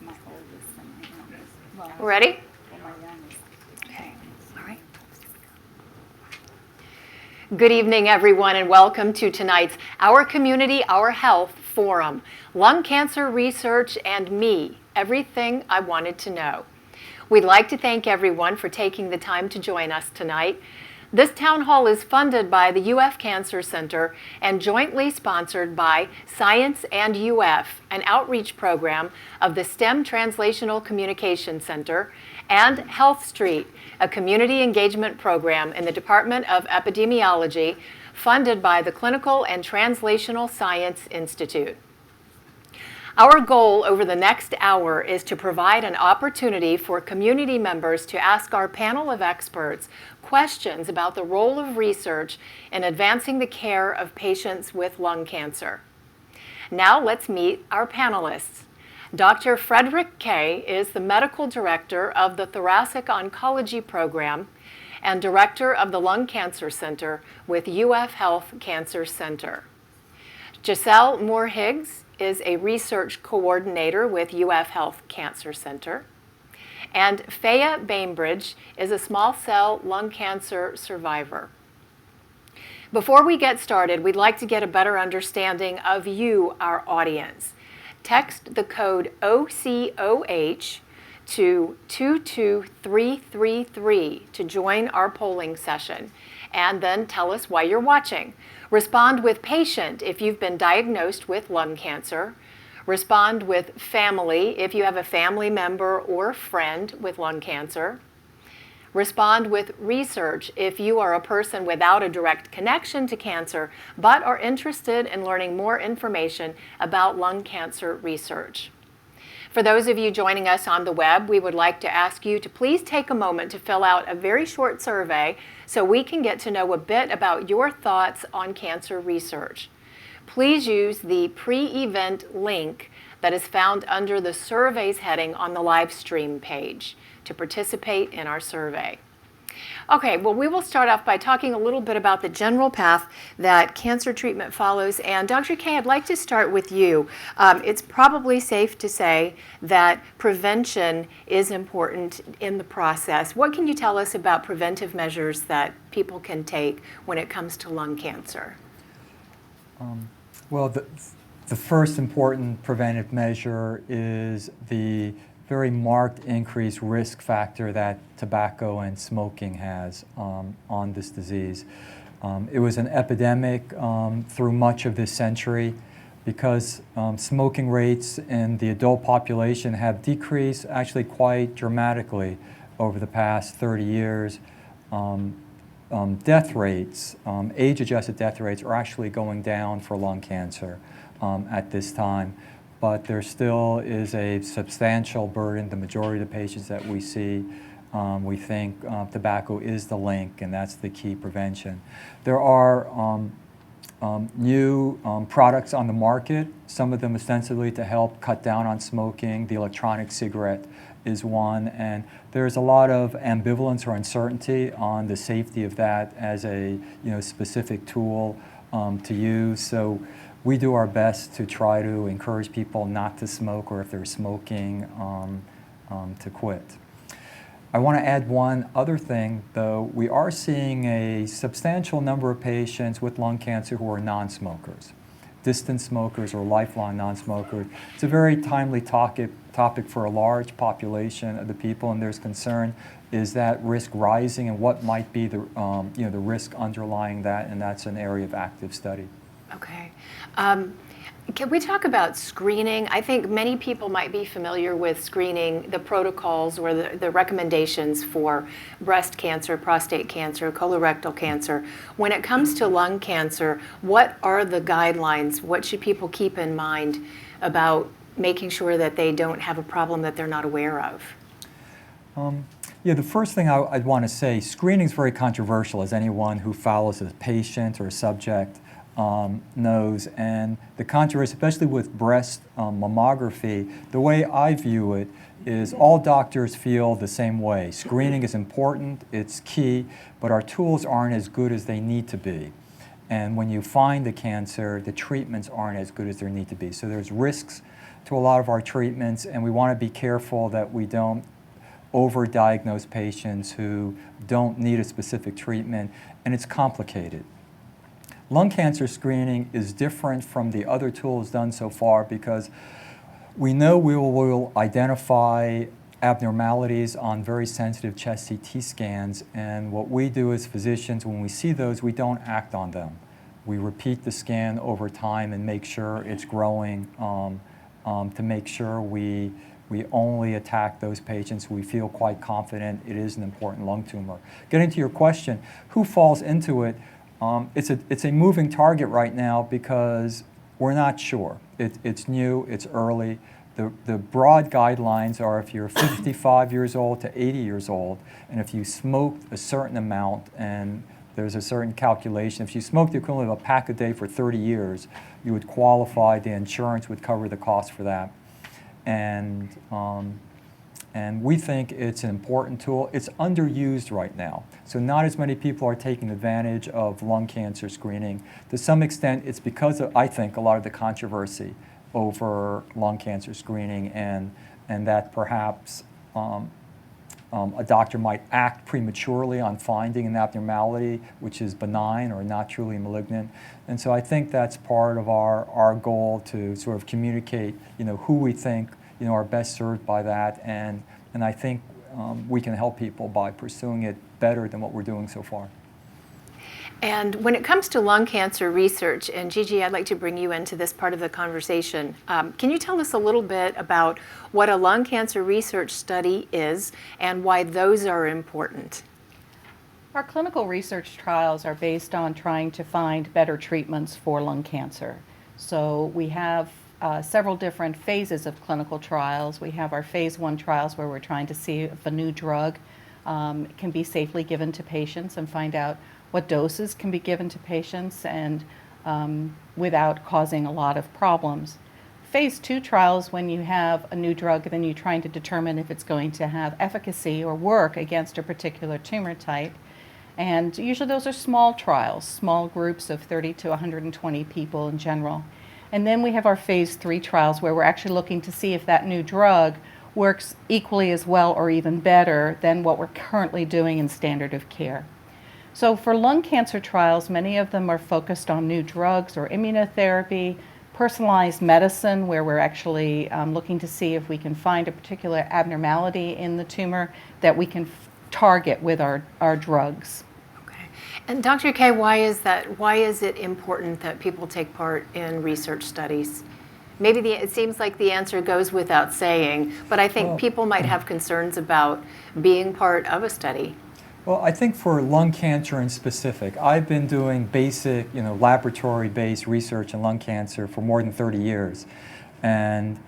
my oldest and my youngest. Well, Ready? well, my youngest. Okay. All right. Good evening, everyone, and welcome to tonight's Our Community, Our Health Forum, Lung Cancer Research and Me, Everything I Wanted to Know. We'd like to thank everyone for taking the time to join us tonight. This town hall is funded by the UF Cancer Center and jointly sponsored by Science and UF, an outreach program of the STEM Translational Communication Center, and Health Street, a community engagement program in the Department of Epidemiology funded by the Clinical and Translational Science Institute. Our goal over the next hour is to provide an opportunity for community members to ask our panel of experts questions about the role of research in advancing the care of patients with lung cancer. Now let's meet our panelists. Dr. Frederick Kaye is the medical director of the Thoracic Oncology Program and director of the Lung Cancer Center with UF Health Cancer Center. Giselle Moore-Higgs is a research coordinator with UF Health Cancer Center. And Faya Bainbridge is a small cell lung cancer survivor. Before we get started, we'd like to get a better understanding of you, our audience. Text the code OCOH to 22333 to join our polling session, and then tell us why you're watching. Respond with patient if you've been diagnosed with lung cancer. Respond with family if you have a family member or friend with lung cancer. Respond with research if you are a person without a direct connection to cancer but are interested in learning more information about lung cancer research. For those of you joining us on the web, we would like to ask you to please take a moment to fill out a very short survey so we can get to know a bit about your thoughts on cancer research. Please use the pre-event link that is found under the surveys heading on the live stream page to participate in our survey. Okay, well, we will start off by talking a little bit about the general path that cancer treatment follows. And Dr. Kaye, I'd like to start with you. It's probably safe to say that prevention is important in the process. What can you tell us about preventive measures that people can take when it comes to lung cancer? Well, the first important preventive measure is the very marked increased risk factor that tobacco and smoking has on this disease. It was an epidemic through much of this century because smoking rates in the adult population have decreased actually quite dramatically over the past 30 years. Death rates, age-adjusted death rates, are actually going down for lung cancer at this time. But there still is a substantial burden. The majority of the patients that we see, we think tobacco is the link, and that's the key prevention. There are new products on the market, some of them ostensibly to help cut down on smoking. The electronic cigarette is one, and there's a lot of ambivalence or uncertainty on the safety of that as a specific tool to use. So we do our best to try to encourage people not to smoke, or if they're smoking, to quit. I want to add one other thing, though. We are seeing a substantial number of patients with lung cancer who are non-smokers, distant smokers or lifelong non-smokers. It's a very timely topic for a large population of the people, and there's concern, is that risk rising, and what might be the risk underlying that, and that's an area of active study. Okay. Can we talk about screening? I think many people might be familiar with screening, the protocols or the recommendations for breast cancer, prostate cancer, colorectal cancer. When it comes to lung cancer, what are the guidelines? What should people keep in mind about making sure that they don't have a problem that they're not aware of? The first thing I'd want to say, screening is very controversial, as anyone who follows a patient or a subject knows. And the controversy, especially with breast mammography, the way I view it is all doctors feel the same way. Screening is important, it's key, but our tools aren't as good as they need to be. And when you find the cancer, the treatments aren't as good as they need to be. So there's risks to a lot of our treatments, and we want to be careful that we don't overdiagnose patients who don't need a specific treatment, and it's complicated. Lung cancer screening is different from the other tools done so far because we know we will identify abnormalities on very sensitive chest CT scans, and what we do as physicians, when we see those, we don't act on them. We repeat the scan over time and make sure it's growing to make sure we only attack those patients who we feel quite confident it is an important lung tumor. Getting to your question, who falls into it? It's a moving target right now because we're not sure. It's new, it's early. The broad guidelines are if you're 55 years old to 80 years old, and if you smoked a certain amount, and there's a certain calculation, if you smoked the equivalent of a pack a day for 30 years, you would qualify, the insurance would cover the cost for that. And we think it's an important tool. It's underused right now. So not as many people are taking advantage of lung cancer screening. To some extent, it's because of, I think, a lot of the controversy over lung cancer screening and that perhaps a doctor might act prematurely on finding an abnormality which is benign or not truly malignant. And so I think that's part of our goal to sort of communicate, who we think, are best served by that. And I think we can help people by pursuing it better than what we're doing so far. And when it comes to lung cancer research, and Gigi, I'd like to bring you into this part of the conversation. Can you tell us a little bit about what a lung cancer research study is and why those are important? Our clinical research trials are based on trying to find better treatments for lung cancer. So we have several different phases of clinical trials. We have our phase 1 trials where we're trying to see if a new drug can be safely given to patients and find out what doses can be given to patients and without causing a lot of problems. Phase 2 trials, when you have a new drug, then you're trying to determine if it's going to have efficacy or work against a particular tumor type. And usually those are small trials, small groups of 30 to 120 people in general. And then we have our phase 3 trials where we're actually looking to see if that new drug works equally as well or even better than what we're currently doing in standard of care. So for lung cancer trials, many of them are focused on new drugs or immunotherapy, personalized medicine, where we're actually looking to see if we can find a particular abnormality in the tumor that we can target with our drugs. Okay. And Dr. Kay, why is that? Why is it important that people take part in research studies? Maybe it seems like the answer goes without saying, but I think people might have concerns about being part of a study. Well, I think for lung cancer in specific, I've been doing basic, laboratory-based research in lung cancer for more than 30 years. And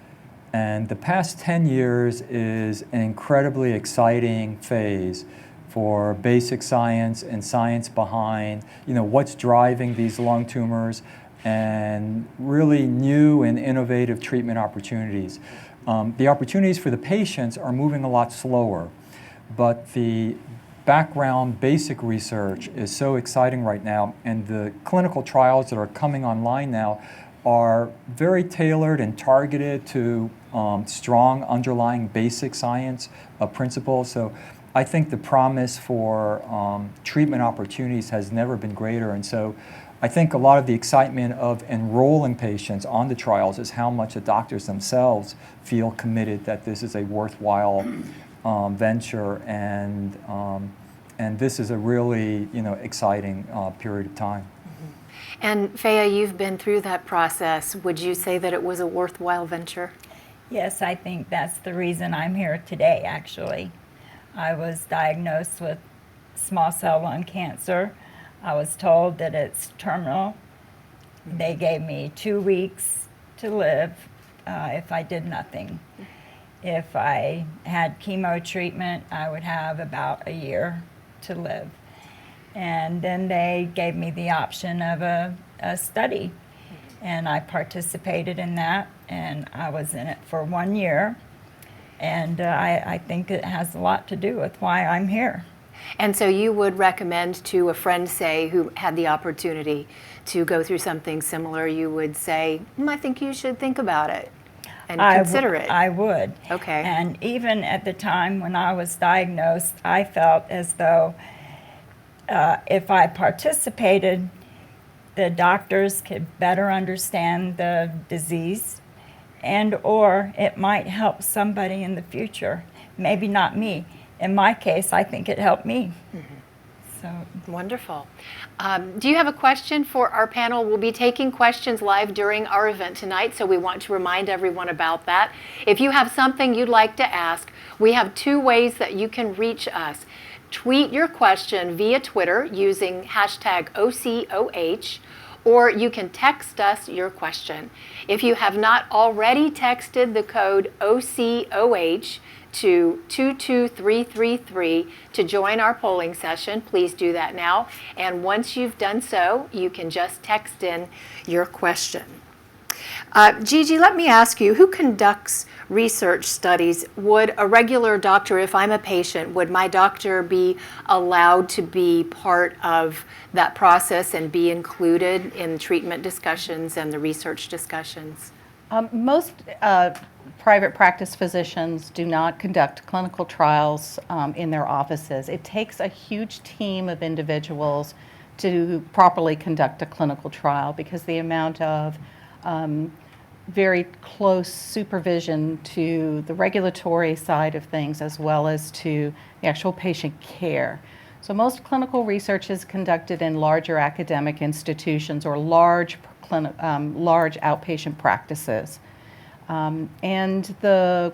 the past 10 years is an incredibly exciting phase for basic science and science behind, what's driving these lung tumors and really new and innovative treatment opportunities. The opportunities for the patients are moving a lot slower, but the background basic research is so exciting right now, and the clinical trials that are coming online now are very tailored and targeted to strong underlying basic science principles. So I think the promise for treatment opportunities has never been greater, and so I think a lot of the excitement of enrolling patients on the trials is how much the doctors themselves feel committed that this is a worthwhile venture, and this is a really exciting period of time. Mm-hmm. And Faya, you've been through that process. Would you say that it was a worthwhile venture? Yes, I think that's the reason I'm here today, actually. I was diagnosed with small cell lung cancer. I was told that it's terminal. They gave me 2 weeks to live if I did nothing. If I had chemo treatment, I would have about a year to live. And then they gave me the option of a study, and I participated in that, and I was in it for 1 year. And I think it has a lot to do with why I'm here. And so you would recommend to a friend, say, who had the opportunity to go through something similar, you would say, I think you should think about it. and I consider it. I would. Okay. And even at the time when I was diagnosed, I felt as though if I participated, the doctors could better understand the disease, and or it might help somebody in the future. Maybe not me. In my case, I think it helped me. So. Wonderful. Do you have a question for our panel? We'll be taking questions live during our event tonight, so we want to remind everyone about that. If you have something you'd like to ask, we have 2 ways that you can reach us. Tweet your question via Twitter using hashtag OCOH, or you can text us your question. If you have not already texted the code OCOH to 22333 to join our polling session, please do that now. And once you've done so, you can just text in your question. Gigi, let me ask you, who conducts research studies? Would a regular doctor, if I'm a patient, would my doctor be allowed to be part of that process and be included in treatment discussions and the research discussions? Most private practice physicians do not conduct clinical trials in their offices. It takes a huge team of individuals to properly conduct a clinical trial because the amount of very close supervision to the regulatory side of things as well as to the actual patient care. So most clinical research is conducted in larger academic institutions or large outpatient practices. And the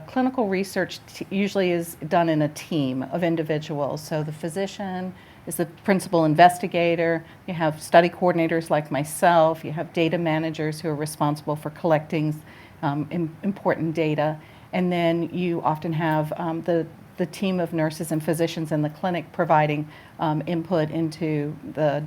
clinical research usually is done in a team of individuals. So the physician is the principal investigator. You have study coordinators like myself. You have data managers who are responsible for collecting important data. And then you often have the team of nurses and physicians in the clinic providing input into the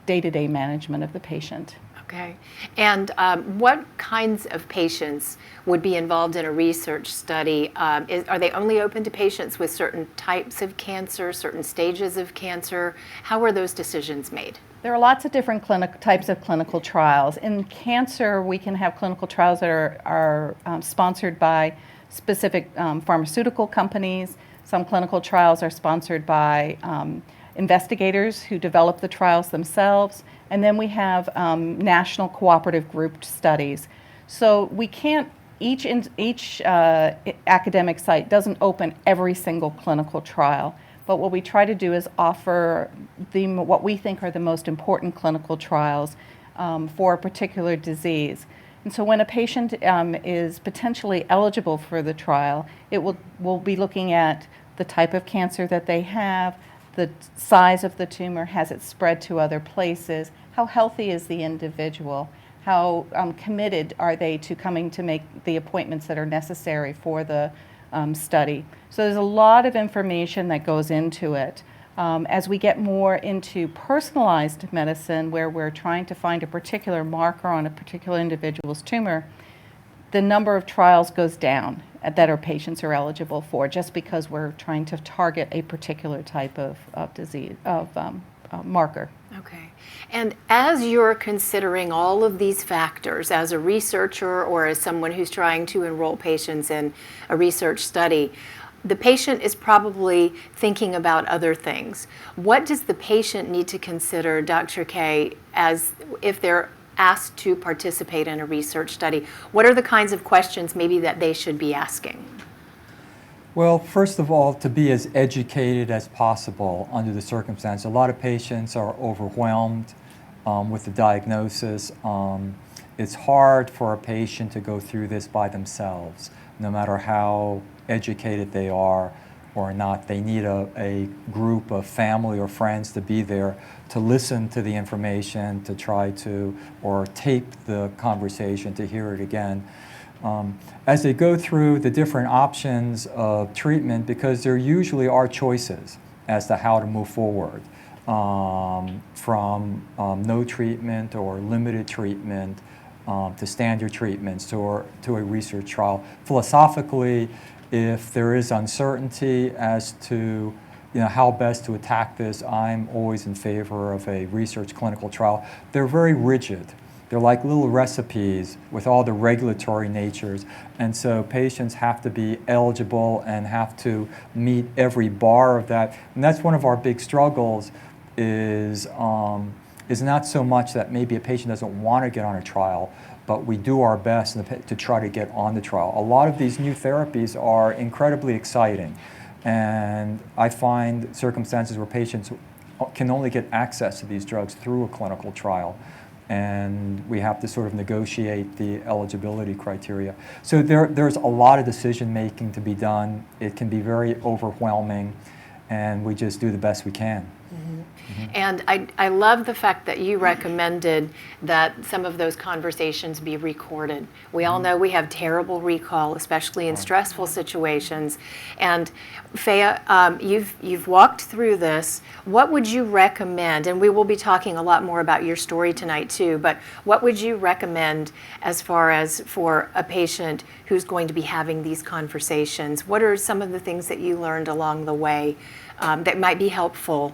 day-to-day management of the patient. Okay. And what kinds of patients would be involved in a research study? Are they only open to patients with certain types of cancer, certain stages of cancer? How are those decisions made? There are lots of different types of clinical trials. In cancer, we can have clinical trials that are sponsored by specific pharmaceutical companies. Some clinical trials are sponsored by investigators who develop the trials themselves. And then we have national cooperative group studies. So we can't, each academic site doesn't open every single clinical trial. But what we try to do is offer what we think are the most important clinical trials for a particular disease. And so when a patient is potentially eligible for the trial, we'll be looking at the type of cancer that they have, the size of the tumor, has it spread to other places, how healthy is the individual, how committed are they to coming to make the appointments that are necessary for the study. So there's a lot of information that goes into it. As we get more into personalized medicine, where we're trying to find a particular marker on a particular individual's tumor, the number of trials goes down that our patients are eligible for, just because we're trying to target a particular type of disease, marker. Okay. And as you're considering all of these factors as a researcher or as someone who's trying to enroll patients in a research study, the patient is probably thinking about other things. What does the patient need to consider, Dr. K, as if they're asked to participate in a research study? What are the kinds of questions maybe that they should be asking? Well, first of all, to be as educated as possible under the circumstance. A lot of patients are overwhelmed with the diagnosis. It's hard for a patient to go through this by themselves, no matter how educated they are or not. They need a group of family or friends to be there to listen to the information, to try to, or tape the conversation to hear it again. As they go through the different options of treatment, because there usually are choices as to how to move forward, from no treatment or limited treatment to standard treatments to a research trial. Philosophically, if there is uncertainty as to how best to attack this, I'm always in favor of a research clinical trial. They're very rigid. They're like little recipes with all the regulatory natures. And so patients have to be eligible and have to meet every bar of that. And that's one of our big struggles is not so much that maybe a patient doesn't want to get on a trial, but we do our best to try to get on the trial. A lot of these new therapies are incredibly exciting. And I find circumstances where patients can only get access to these drugs through a clinical trial. And we have to sort of negotiate the eligibility criteria. So there's a lot of decision making to be done. It can be very overwhelming, and we just do the best we can. And I love the fact that you recommended that some of those conversations be recorded. We all know we have terrible recall, especially in stressful situations. And Faya, you've walked through this. What would you recommend? And we will be talking a lot more about your story tonight too, but what would you recommend as far as for a patient who's going to be having these conversations? What are some of the things that you learned along the way that might be helpful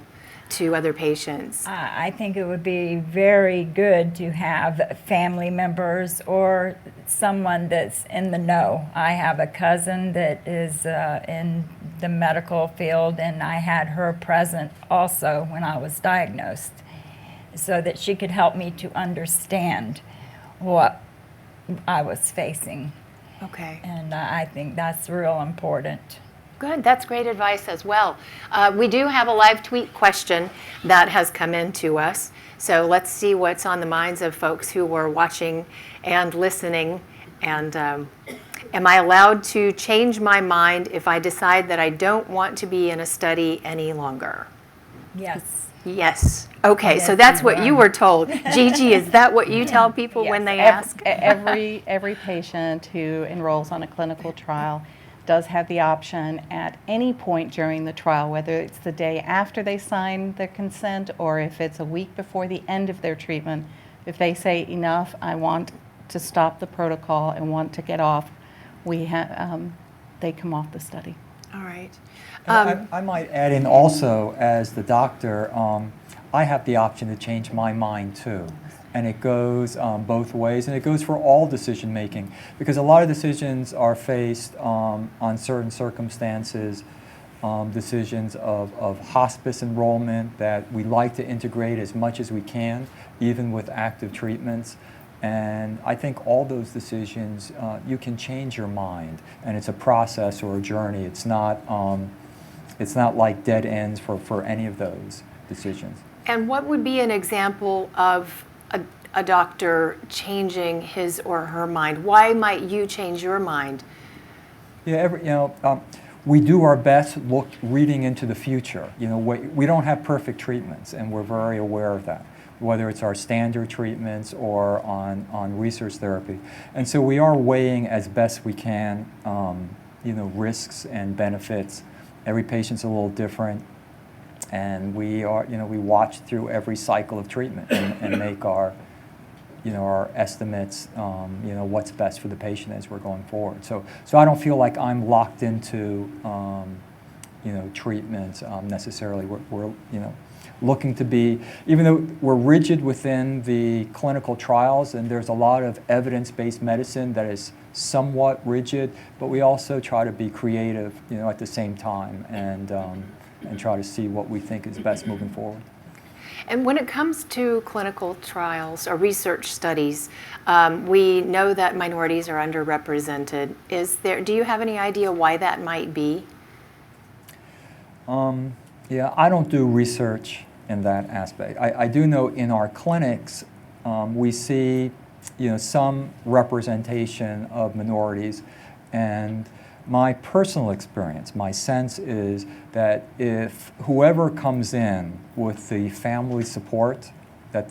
to other patients? I think it would be very good to have family members or someone that's in the know. I have a cousin that is in the medical field, and I had her present also when I was diagnosed, so that she could help me to understand what I was facing. Okay. And I think that's real important. Good, that's great advice as well. We do have a live tweet question that has come in to us. So let's see what's on the minds of folks who were watching and listening. And am I allowed to change my mind if I decide that I don't want to be in a study any longer? Yes. Yes. Okay, Yes, so that's you what you are. were told. Gigi, is that what you tell people when they ask? Every patient who enrolls on a clinical trial does have the option at any point during the trial, whether it's the day after they sign their consent or if it's a week before the end of their treatment, if they say, enough, I want to stop the protocol and want to get off, they come off the study. All right. And I might add in also, as the doctor, I have the option to change my mind too. And it goes both ways, and it goes for all decision making, because a lot of decisions are faced on certain circumstances, decisions of hospice enrollment that we like to integrate as much as we can, even with active treatments. And I think all those decisions, you can change your mind, and it's a process or a journey. It's not like dead ends for any of those decisions. And what would be an example of a doctor changing his or her mind? Why might you change your mind? Yeah, we do our best reading into the future. We don't have perfect treatments, and we're very aware of that, whether it's our standard treatments or on research therapy. And so we are weighing as best we can, risks and benefits. Every patient's a little different. And we watch through every cycle of treatment and make our estimates, what's best for the patient as we're going forward. So I don't feel like I'm locked into, treatments necessarily. We're looking to be, even though we're rigid within the clinical trials, and there's a lot of evidence-based medicine that is somewhat rigid, but we also try to be creative, at the same time, and try to see what we think is best moving forward. And when it comes to clinical trials or research studies, we know that minorities are underrepresented. Do you have any idea why that might be? Yeah, I don't do research in that aspect. I do know in our clinics, we see, some representation of minorities, and my personal experience, my sense is that if whoever comes in with the family support, that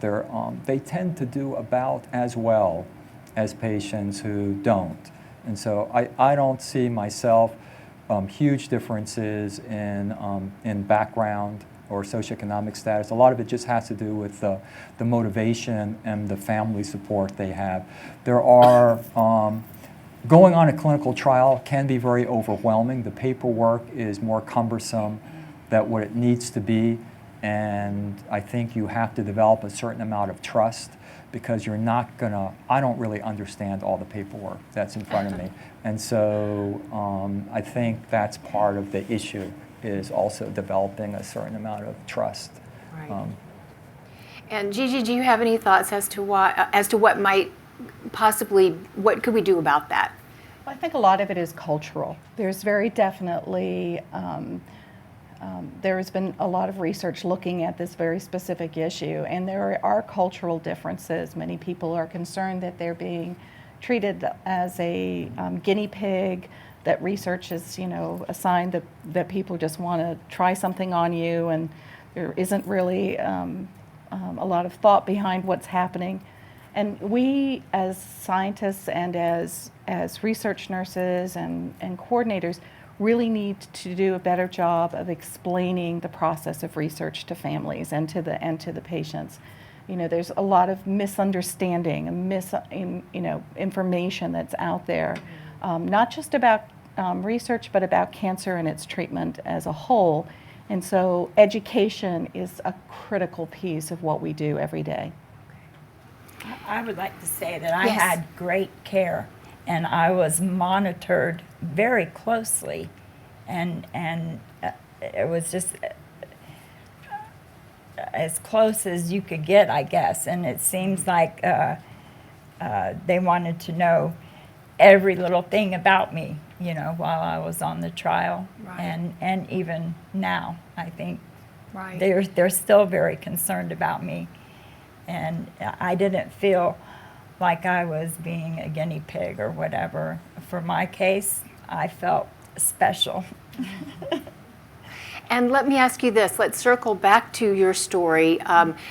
they tend to do about as well as patients who don't. And so I don't see myself huge differences in background or socioeconomic status. A lot of it just has to do with the motivation and the family support they have. There are going on a clinical trial can be very overwhelming. The paperwork is more cumbersome than what it needs to be, and I think you have to develop a certain amount of trust because you're not gonna, I don't really understand all the paperwork that's in front of me. And so I think that's part of the issue, is also developing a certain amount of trust. Right. And Gigi, do you have any thoughts as to why, as to what might possibly, what could we do about that? I think a lot of it is cultural. There's very definitely, there has been a lot of research looking at this very specific issue, and there are cultural differences. Many people are concerned that they're being treated as a guinea pig, that research is, a sign that people just want to try something on you, and there isn't really a lot of thought behind what's happening. And we, as scientists and as research nurses and coordinators, really need to do a better job of explaining the process of research to families and to the patients. There's a lot of misunderstanding and information that's out there, not just about research, but about cancer and its treatment as a whole. And so education is a critical piece of what we do every day. I would like to say that I Yes. had great care, and I was monitored very closely, and it was just as close as you could get, I guess. And it seems like they wanted to know every little thing about me, while I was on the trial, Right. and even now, I think Right. they're still very concerned about me. And I didn't feel like I was being a guinea pig or whatever. For my case, I felt special. And let me ask you this. Let's circle back to your story.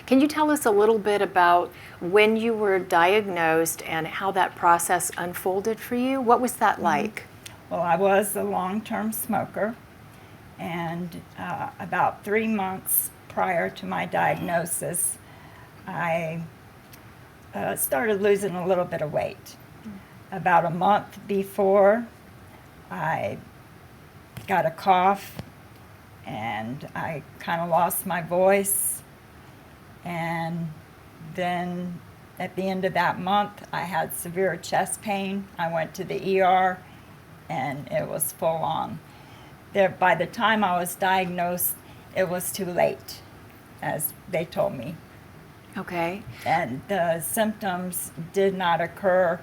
Can you tell us a little bit about when you were diagnosed and how that process unfolded for you? What was that like? Well, I was a long-term smoker, and about 3 months prior to my diagnosis, I started losing a little bit of weight. About a month before, I got a cough, and I kind of lost my voice. And then at the end of that month, I had severe chest pain. I went to the ER, and it was full on. By the time I was diagnosed, it was too late, as they told me. Okay. And the symptoms did not occur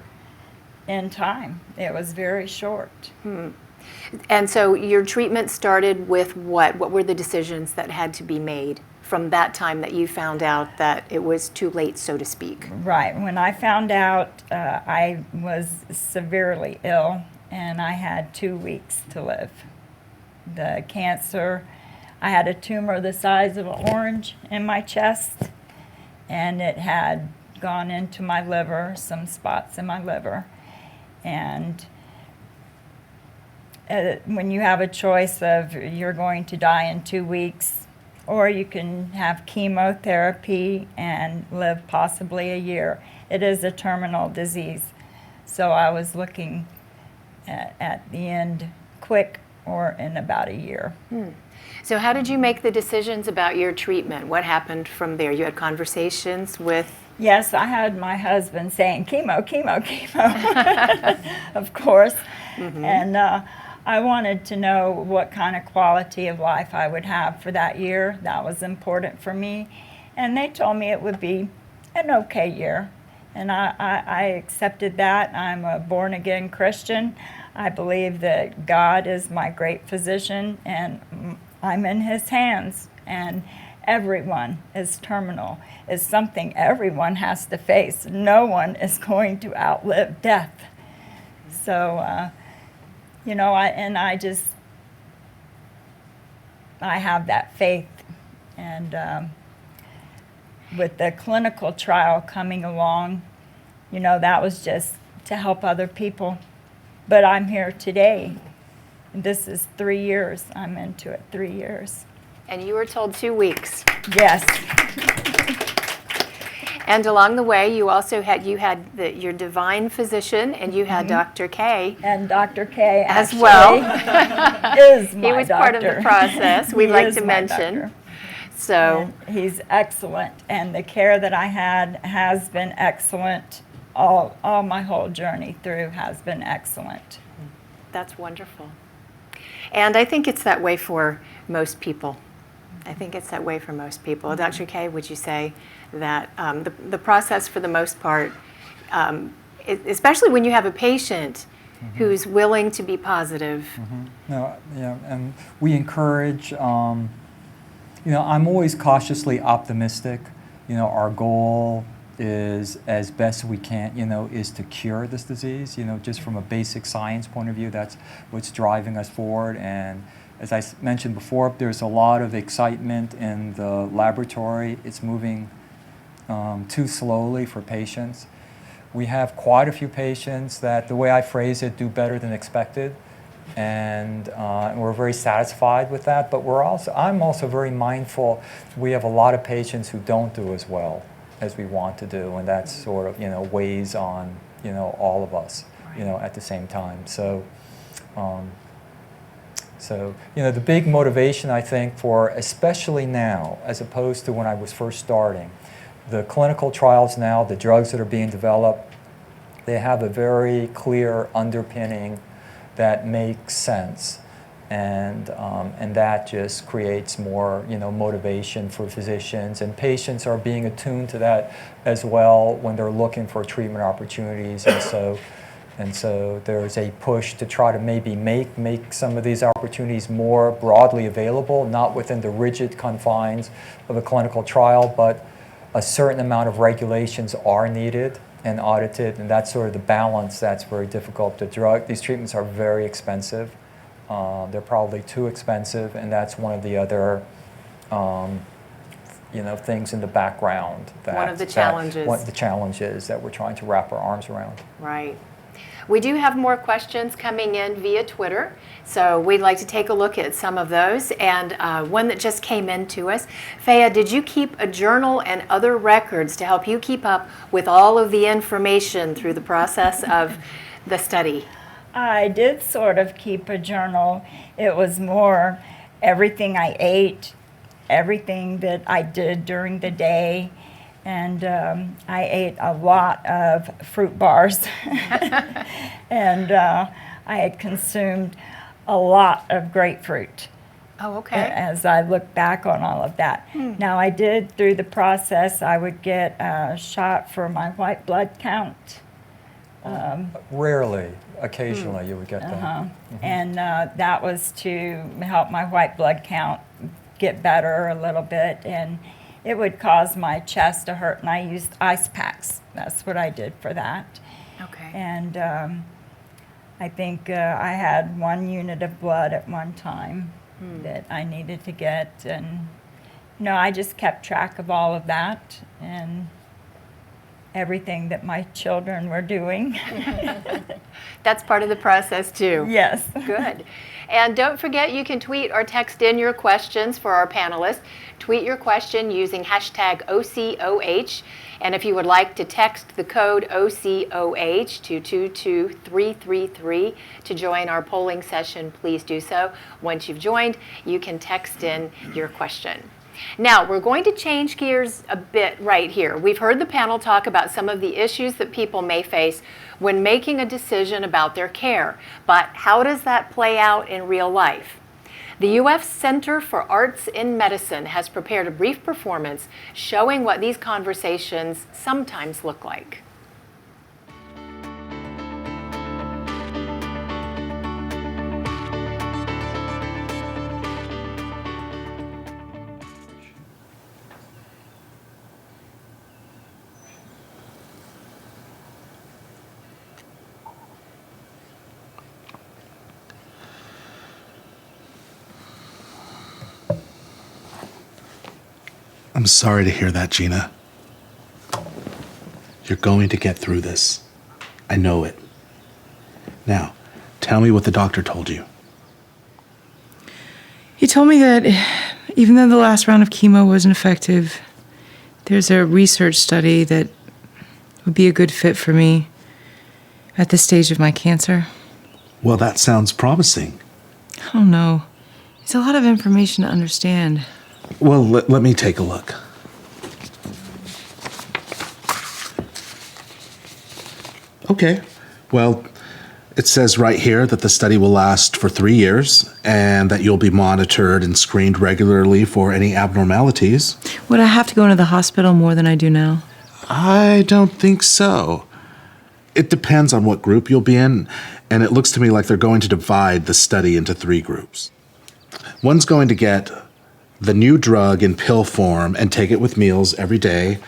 in time. It was very short. And so your treatment started with what? What were the decisions that had to be made from that time that you found out that it was too late, so to speak? Right. When I found out, I was severely ill, and I had 2 weeks to live. The cancer, I had a tumor the size of an orange in my chest, and it had gone into my liver, some spots in my liver. And when you have a choice of you're going to die in 2 weeks, or you can have chemotherapy and live possibly a year, it is a terminal disease. So I was looking at the end quick or in about a year. So how did you make the decisions about your treatment? What happened from there? You had conversations with... Yes, I had my husband saying, chemo, chemo, chemo, of course. And I wanted to know what kind of quality of life I would have for that year. That was important for me. And they told me it would be an okay year. And I accepted that. I'm a born-again Christian. I believe that God is my great physician, and I'm in His hands. And everyone is terminal. It's something everyone has to face. No one is going to outlive death. So, I have that faith. And with the clinical trial coming along, that was just to help other people. But I'm here today. This is 3 years. I'm into it, 3 years. And you were told 2 weeks. Yes. And along the way, you also had your divine physician, and you had Dr. K. And Dr. K As actually well. is my He was part of the doctor. process, we'd He like is to my mention. doctor. So, And he's excellent, and the care that I had has been excellent. All my whole journey through has been excellent. that's wonderful. And I think it's that way for most people. I think it's that way for most people. Dr. Kay, would you say that the process for the most part, especially when you have a patient who's willing to be positive? No, yeah, and we encourage, I'm always cautiously optimistic. Our goal is, as best we can, is to cure this disease. Just from a basic science point of view, that's what's driving us forward. And as I mentioned before, there's a lot of excitement in the laboratory. It's moving too slowly for patients. We have quite a few patients that, the way I phrase it, do better than expected. And we're very satisfied with that. But I'm also very mindful we have a lot of patients who don't do as well as we want to do, and that sort of weighs on all of us at the same time. So the big motivation, I think, for especially now, as opposed to when I was first starting, the clinical trials now, the drugs that are being developed, they have a very clear underpinning that makes sense, and that just creates more motivation for physicians, and patients are being attuned to that as well when they're looking for treatment opportunities, and so there's a push to try to maybe make some of these opportunities more broadly available, not within the rigid confines of a clinical trial, but a certain amount of regulations are needed and audited, and that's sort of the balance that's very difficult. These treatments are very expensive. They're probably too expensive, and that's one of the other things in the background. One of the challenges. One of the challenges that we're trying to wrap our arms around. Right. We do have more questions coming in via Twitter, so we'd like to take a look at some of those. And one that just came in to us, Faya, did you keep a journal and other records to help you keep up with all of the information through the process of the study? I did sort of keep a journal. It was more everything I ate, everything that I did during the day. And I ate a lot of fruit bars. And I had consumed a lot of grapefruit. Oh, okay. As I look back on all of that. Now, I did, through the process, I would get a shot for my white blood count. Rarely, occasionally you would get that. And that was to help my white blood count get better a little bit. And it would cause my chest to hurt, and I used ice packs. That's what I did for that. Okay. And I think I had 1 unit of blood at one time that I needed to get. And, I just kept track of all of that and everything that my children were doing. That's part of the process, too. Yes. Good. And don't forget, you can tweet or text in your questions for our panelists. Tweet your question using hashtag OCOH. And if you would like to text the code OCOH to 22333 to join our polling session, please do so. Once you've joined, you can text in your question. Now, we're going to change gears a bit right here. We've heard the panel talk about some of the issues that people may face when making a decision about their care. But how does that play out in real life? The UF Center for Arts in Medicine has prepared a brief performance showing what these conversations sometimes look like. I'm sorry to hear that, Gina. You're going to get through this. I know it. Now, tell me what the doctor told you. He told me that even though the last round of chemo wasn't effective, there's a research study that would be a good fit for me at this stage of my cancer. Well, that sounds promising. I don't know. It's a lot of information to understand. Well, let me take a look. Okay. Well, it says right here that the study will last for 3 years and that you'll be monitored and screened regularly for any abnormalities. Would I have to go into the hospital more than I do now? I don't think so. It depends on what group you'll be in, and it looks to me like they're going to divide the study into 3 groups. One's going to get the new drug in pill form and take it with meals every day.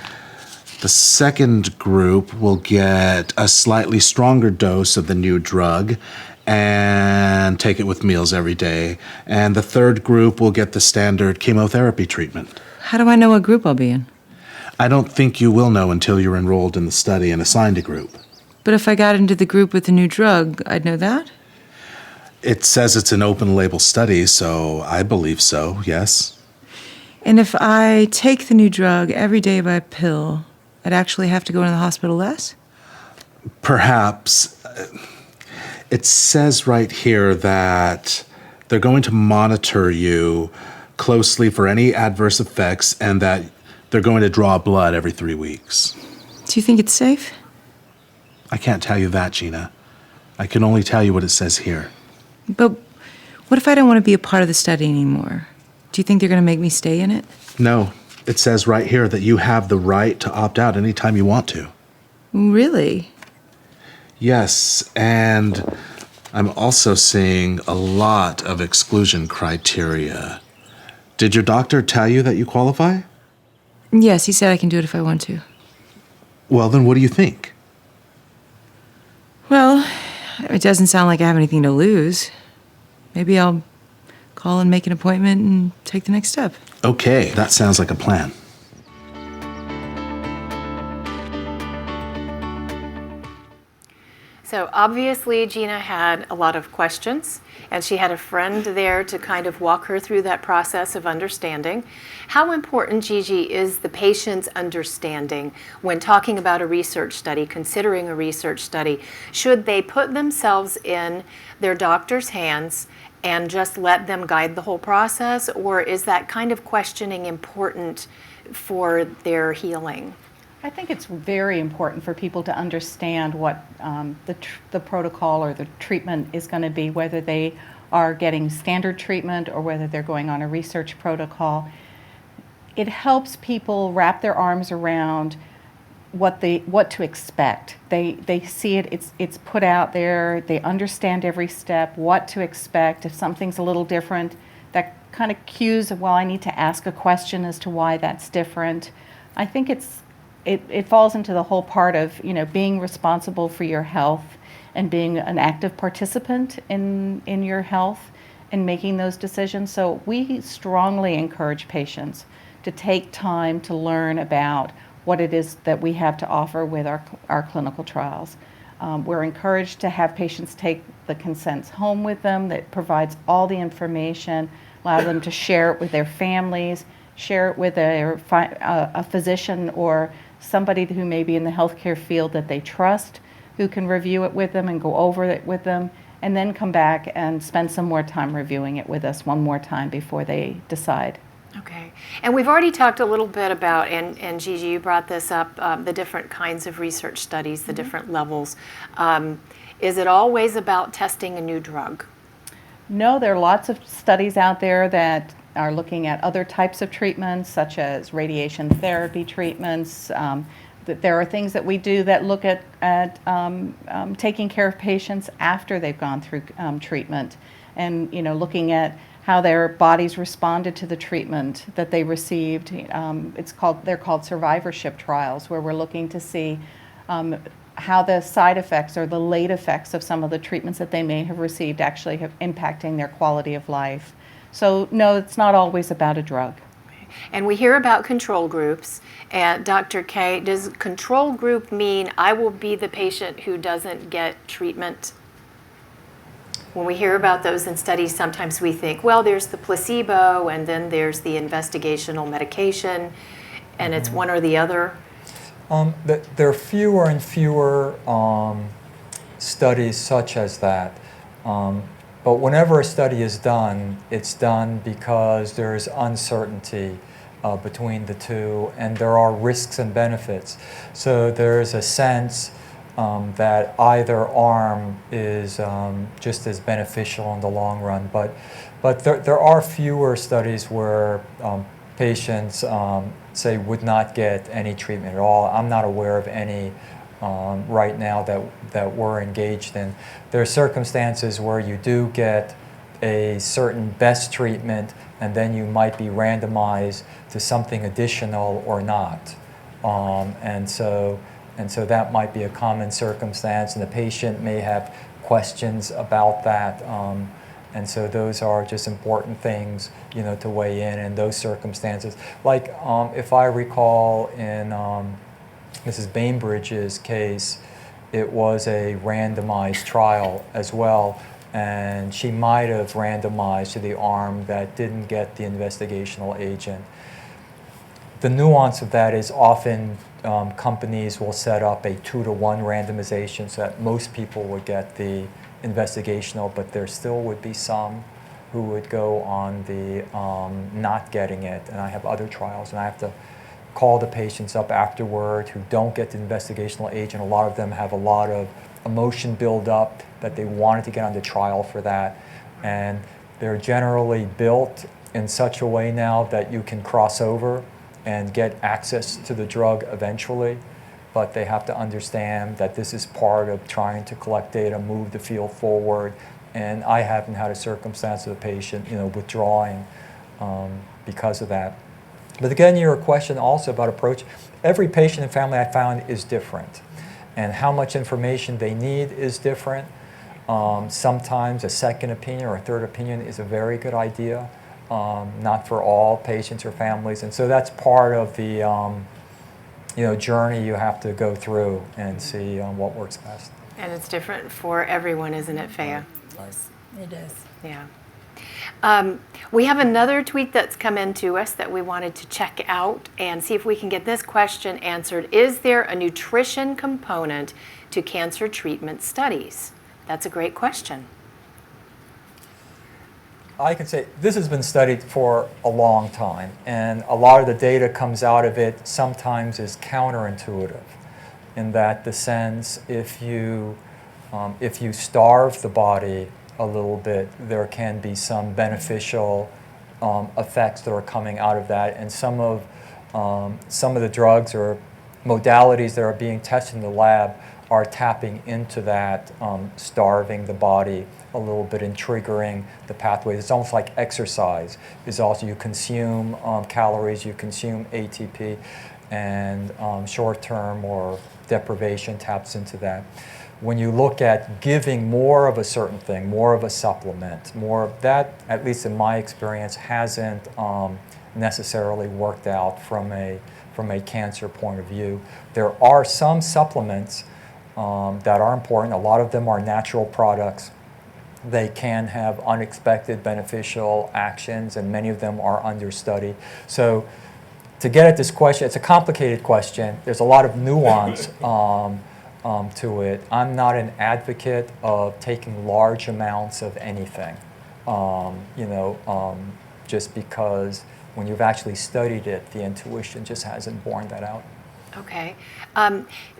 The second group will get a slightly stronger dose of the new drug and take it with meals every day. And the third group will get the standard chemotherapy treatment. How do I know what group I'll be in? I don't think you will know until you're enrolled in the study and assigned a group. But if I got into the group with the new drug, I'd know that? It says it's an open label study, so I believe so, yes. And if I take the new drug every day by pill, I'd actually have to go into the hospital less? Perhaps. It says right here that they're going to monitor you closely for any adverse effects and that they're going to draw blood every 3 weeks. Do you think it's safe? I can't tell you that, Gina. I can only tell you what it says here. But what if I don't want to be a part of the study anymore? Do you think they're going to make me stay in it? No, it says right here that you have the right to opt out anytime you want to. Really? Yes, and I'm also seeing a lot of exclusion criteria. Did your doctor tell you that you qualify? Yes, he said I can do it if I want to. Well, then what do you think? Well, it doesn't sound like I have anything to lose. Maybe I'll call and make an appointment and take the next step. Okay, that sounds like a plan. So obviously Gina had a lot of questions, and she had a friend there to kind of walk her through that process of understanding. How important, Gigi, is the patient's understanding when talking about a research study, considering a research study? Should they put themselves in their doctor's hands and just let them guide the whole process, or is that kind of questioning important for their healing? I think it's very important for people to understand what the protocol or the treatment is going to be, whether they are getting standard treatment or whether they're going on a research protocol. It helps people wrap their arms around what to expect. They see it, it's put out there, they understand every step, what to expect. If something's a little different, that kind of cues, well, I need to ask a question as to why that's different. I think it falls into the whole part of, being responsible for your health and being an active participant in your health and making those decisions. So we strongly encourage patients to take time to learn about what it is that we have to offer with our clinical trials. We're encouraged to have patients take the consents home with them that provides all the information, allow them to share it with their families, share it with a physician or somebody who may be in the healthcare field that they trust, who can review it with them and go over it with them, and then come back and spend some more time reviewing it with us one more time before they decide. Okay. And we've already talked a little bit about, and Gigi, you brought this up, the different kinds of research studies, the different levels. Is it always about testing a new drug? No, there are lots of studies out there that are looking at other types of treatments, such as radiation therapy treatments. That there are things that we do that look at taking care of patients after they've gone through treatment, and looking at how their bodies responded to the treatment that they received. They're called survivorship trials, where we're looking to see how the side effects or the late effects of some of the treatments that they may have received actually have impacting their quality of life. So no, it's not always about a drug. And we hear about control groups. And Dr. K, does control group mean I will be the patient who doesn't get treatment? When we hear about those in studies, sometimes we think, well, there's the placebo and then there's the investigational medication, and it's one or the other. There are fewer and fewer studies such as that. But whenever a study is done, it's done because there's uncertainty between the two, and there are risks and benefits. So there's a sense that either arm is just as beneficial in the long run. But there are fewer studies where patients say would not get any treatment at all. I'm not aware of any right now that we're engaged in. There are circumstances where you do get a certain best treatment, and then you might be randomized to something additional or not. And so that might be a common circumstance, and the patient may have questions about that. And so those are just important things, to weigh in those circumstances. Like if I recall in Mrs. Bainbridge's case, it was a randomized trial as well, and she might have randomized to the arm that didn't get the investigational agent. The nuance of that is often companies will set up a 2-to-1 randomization so that most people would get the investigational, but there still would be some who would go on the not getting it. And I have other trials, and I have to call the patients up afterward who don't get the investigational agent. A lot of them have a lot of emotion build up that they wanted to get on the trial for that. And they're generally built in such a way now that you can cross over and get access to the drug eventually. But they have to understand that this is part of trying to collect data, move the field forward. And I haven't had a circumstance of the patient, withdrawing because of that. But again, your question also about approach, every patient and family I found is different. And how much information they need is different. Sometimes a second opinion or a third opinion is a very good idea, not for all patients or families. And so that's part of the journey you have to go through and see what works best. And it's different for everyone, isn't it, Faya? Yes, it is. Yeah. We have another tweet that's come in to us that we wanted to check out and see if we can get this question answered. Is there a nutrition component to cancer treatment studies? That's a great question. I can say this has been studied for a long time, and a lot of the data comes out of it sometimes is counterintuitive, in that the sense if you starve the body a little bit, there can be some beneficial effects that are coming out of that, and some of the drugs or modalities that are being tested in the lab are tapping into that, starving the body a little bit and triggering the pathways. It's almost like exercise is also, you consume calories, you consume ATP, and short-term or deprivation taps into that. When you look at giving more of a certain thing, more of a supplement, more of that, at least in my experience, hasn't necessarily worked out from a cancer point of view. There are some supplements that are important. A lot of them are natural products. They can have unexpected beneficial actions, and many of them are understudied. So to get at this question, it's a complicated question. There's a lot of nuance to it. I'm not an advocate of taking large amounts of anything, just because when you've actually studied it, the intuition just hasn't borne that out. Okay.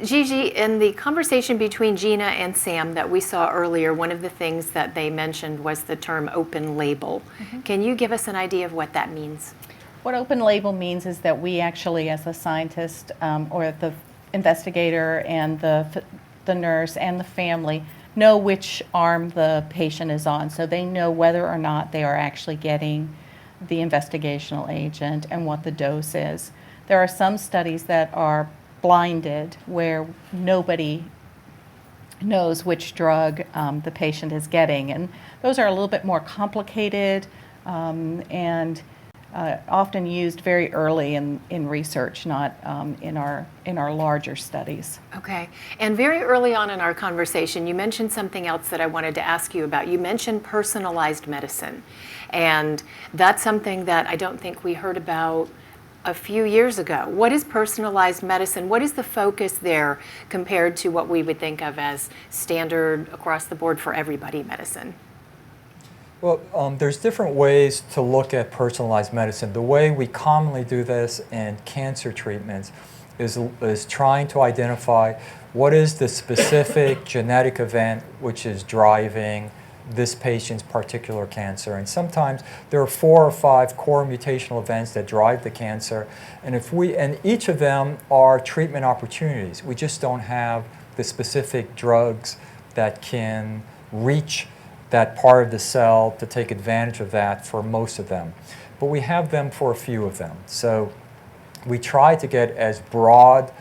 Gigi, in the conversation between Gina and Sam that we saw earlier, one of the things that they mentioned was the term open label. Mm-hmm. Can you give us an idea of what that means? What open label means is that we actually, as the scientist or the investigator and the nurse and the family, know which arm the patient is on. So they know whether or not they are actually getting the investigational agent and what the dose is. There are some studies that are blinded where nobody knows which drug the patient is getting, and those are a little bit more complicated and often used very early in research, not in our larger studies. Okay. And very early on in our conversation, you mentioned something else that I wanted to ask you about. You mentioned personalized medicine, and that's something that I don't think we heard about a few years ago. What is personalized medicine? What is the focus there compared to what we would think of as standard across the board for everybody medicine? Well, there's different ways to look at personalized medicine. The way we commonly do this in cancer treatments is trying to identify what is the specific genetic event which is driving this patient's particular cancer. And sometimes there are 4 or 5 core mutational events that drive the cancer, and each of them are treatment opportunities. We just don't have the specific drugs that can reach that part of the cell to take advantage of that for most of them. But we have them for a few of them. So we try to get as broad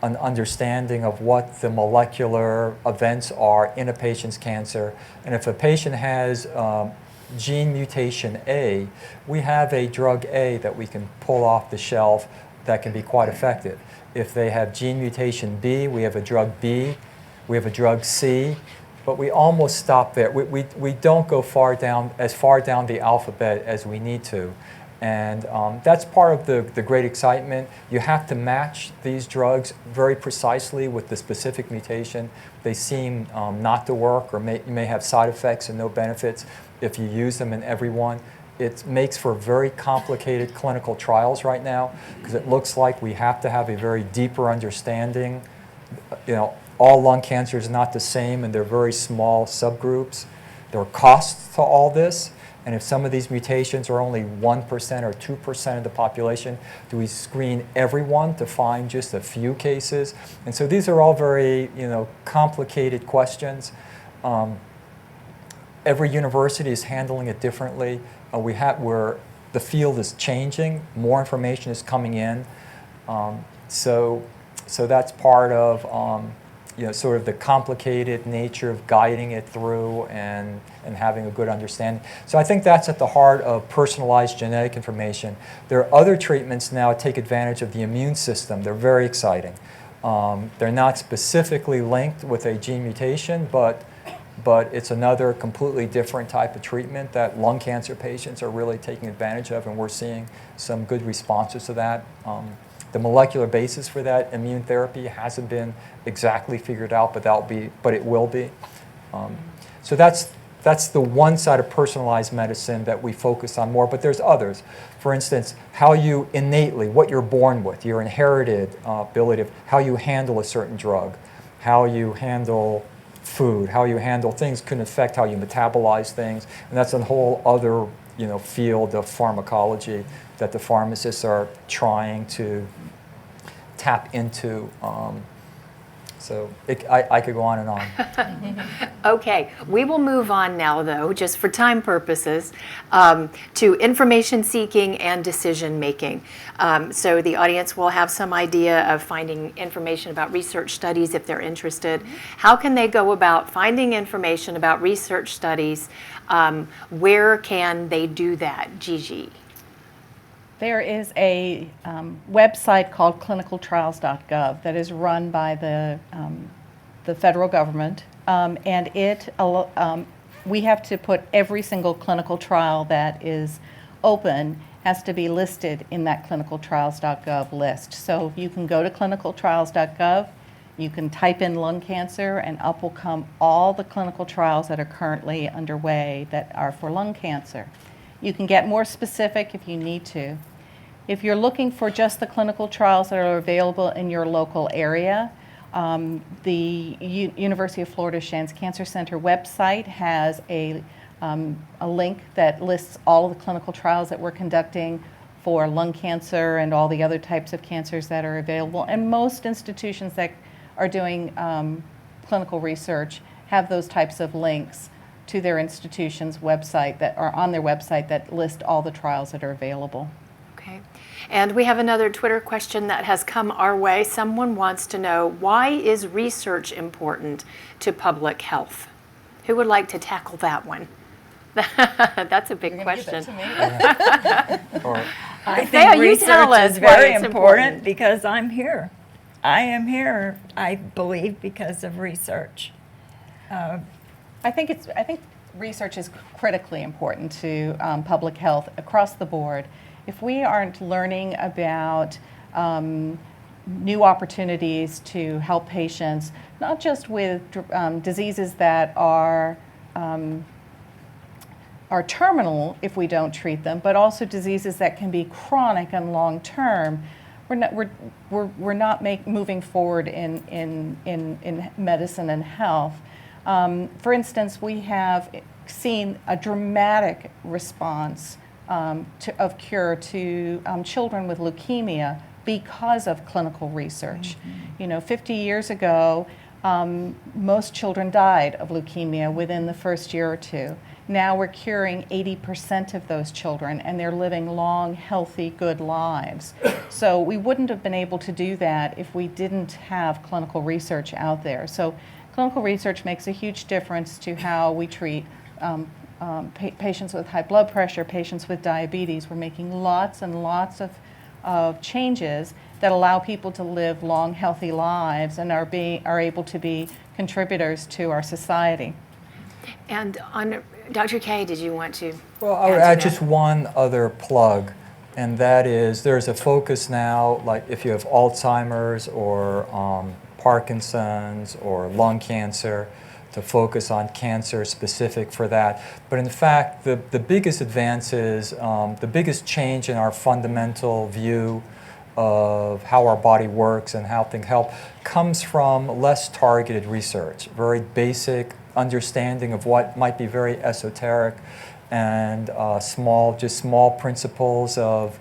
an understanding of what the molecular events are in a patient's cancer. And if a patient has gene mutation A, we have a drug A that we can pull off the shelf that can be quite effective. If they have gene mutation B, we have a drug B, we have a drug C, but we almost stop there. We don't go as far down the alphabet as we need to. And that's part of the great excitement. You have to match these drugs very precisely with the specific mutation. They seem not to work, or you may have side effects and no benefits if you use them in everyone. It makes for very complicated clinical trials right now, because it looks like we have to have a very deeper understanding. You know, all lung cancer is not the same, and they're very small subgroups. There are costs to all this. And if some of these mutations are only 1% or 2% of the population, do we screen everyone to find just a few cases? And so these are all very, complicated questions. Every university is handling it differently. Where the field is changing, more information is coming in. So that's part of sort of the complicated nature of guiding it through and having a good understanding. So I think that's at the heart of personalized genetic information. There are other treatments now that take advantage of the immune system. They're very exciting. They're not specifically linked with a gene mutation, but it's another completely different type of treatment that lung cancer patients are really taking advantage of, and we're seeing some good responses to that. The molecular basis for that immune therapy hasn't been exactly figured out, but it will be. So that's the one side of personalized medicine that we focus on more, but there's others. For instance, how you innately, what you're born with, your inherited ability of how you handle a certain drug, how you handle food, how you handle things can affect how you metabolize things, and that's a whole other field of pharmacology that the pharmacists are trying to tap into. I could go on and on. Okay, we will move on now, though, just for time purposes, to information seeking and decision making. So the audience will have some idea of finding information about research studies if they're interested. How can they go about finding information about research studies? Where can they do that, Gigi? There is a website called clinicaltrials.gov that is run by the federal government, and we have to put every single clinical trial that is open has to be listed in that clinicaltrials.gov list. So you can go to clinicaltrials.gov, you can type in lung cancer, and up will come all the clinical trials that are currently underway that are for lung cancer. You can get more specific if you need to. If you're looking for just the clinical trials that are available in your local area, the University of Florida Shands Cancer Center website has a link that lists all of the clinical trials that we're conducting for lung cancer and all the other types of cancers that are available. And most institutions that are doing clinical research have those types of links to their institution's website that are on their website that list all the trials that are available. Okay. And we have another Twitter question that has come our way. Someone wants to know, why is research important to public health? Who would like to tackle that one? That's a big question. I Thea, think you tell research us is why very it's important because I'm here. I am here, I believe, because of research. I think research is critically important to public health across the board. If we aren't learning about new opportunities to help patients, not just with diseases that are are terminal if we don't treat them, but also diseases that can be chronic and long-term, we're not moving forward in medicine and health. For instance, we have seen a dramatic response of cure to children with leukemia because of clinical research. 50 years ago, most children died of leukemia within the first year or two. Now we're curing 80% of those children, and they're living long, healthy, good lives. So we wouldn't have been able to do that if we didn't have clinical research out there. So clinical research makes a huge difference to how we treat patients with high blood pressure, patients with diabetes. We're making lots and lots of changes that allow people to live long, healthy lives and are able to be contributors to our society. And Dr. Kay, did you want to? Well, I would to add that? just one other plug, and that is there's a focus now, like if you have Alzheimer's or Parkinson's or lung cancer, to focus on cancer specific for that. But in fact, the biggest advances, the biggest change in our fundamental view of how our body works and how things help comes from less targeted research, very basic understanding of what might be very esoteric and small principles of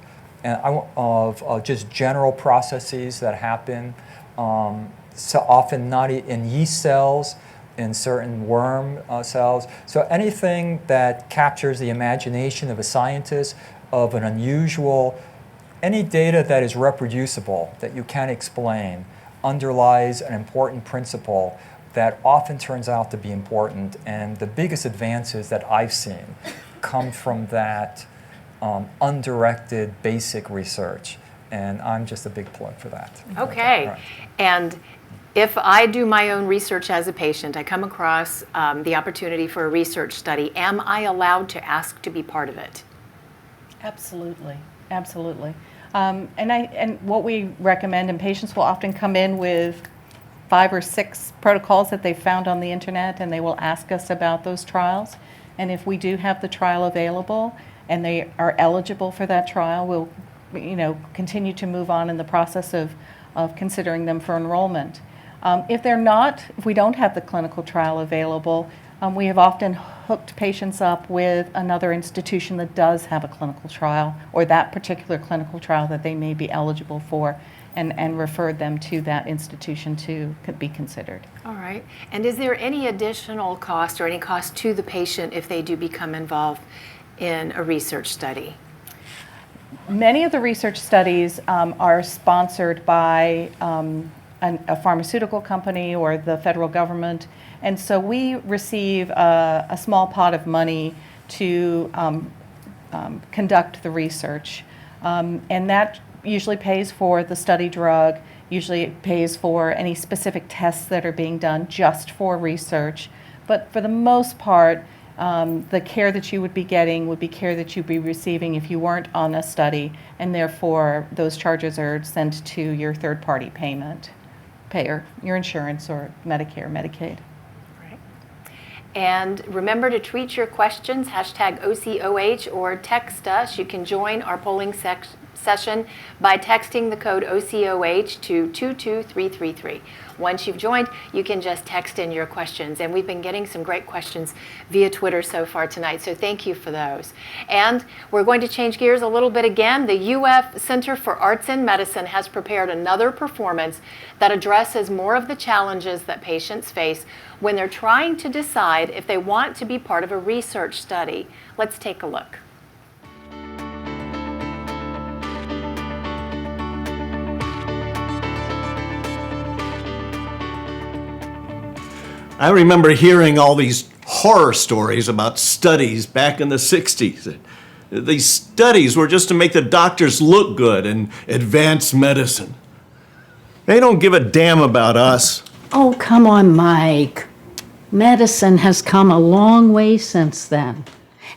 just general processes that happen, so often not in yeast cells, in certain worm cells. So anything that captures the imagination of a scientist of an unusual, any data that is reproducible, that you can explain, underlies an important principle that often turns out to be important. And the biggest advances that I've seen come from that undirected basic research. And I'm just a big plug for that. Okay. Right. And if I do my own research as a patient, I come across the opportunity for a research study, am I allowed to ask to be part of it? Absolutely, absolutely. And what we recommend, and patients will often come in with 5 or 6 protocols that they found on the internet, and they will ask us about those trials. And if we do have the trial available and they are eligible for that trial, we'll continue to move on in the process of considering them for enrollment. If we don't have the clinical trial available, we have often hooked patients up with another institution that does have a clinical trial, or that particular clinical trial that they may be eligible for, and referred them to that institution to be considered. All right. And is there any additional cost or any cost to the patient if they do become involved in a research study? Many of the research studies are sponsored by a pharmaceutical company or the federal government, and so we receive a small pot of money to conduct the research, and that usually pays for the study drug, usually it pays for any specific tests that are being done just for research, but for the most part, the care that you would be getting would be care that you'd be receiving if you weren't on a study, and therefore those charges are sent to your third-party payment payer, your insurance or Medicare, Medicaid. Right. And remember to tweet your questions, #OCOH, or text us. You can join our polling session by texting the code OCOH to 22333. Once you've joined, you can just text in your questions. And we've been getting some great questions via Twitter so far tonight, so thank you for those. And we're going to change gears a little bit again. The UF Center for Arts and Medicine has prepared another performance that addresses more of the challenges that patients face when they're trying to decide if they want to be part of a research study. Let's take a look. I remember hearing all these horror stories about studies back in the 60s. These studies were just to make the doctors look good and advance medicine. They don't give a damn about us. Oh, come on, Mike. Medicine has come a long way since then.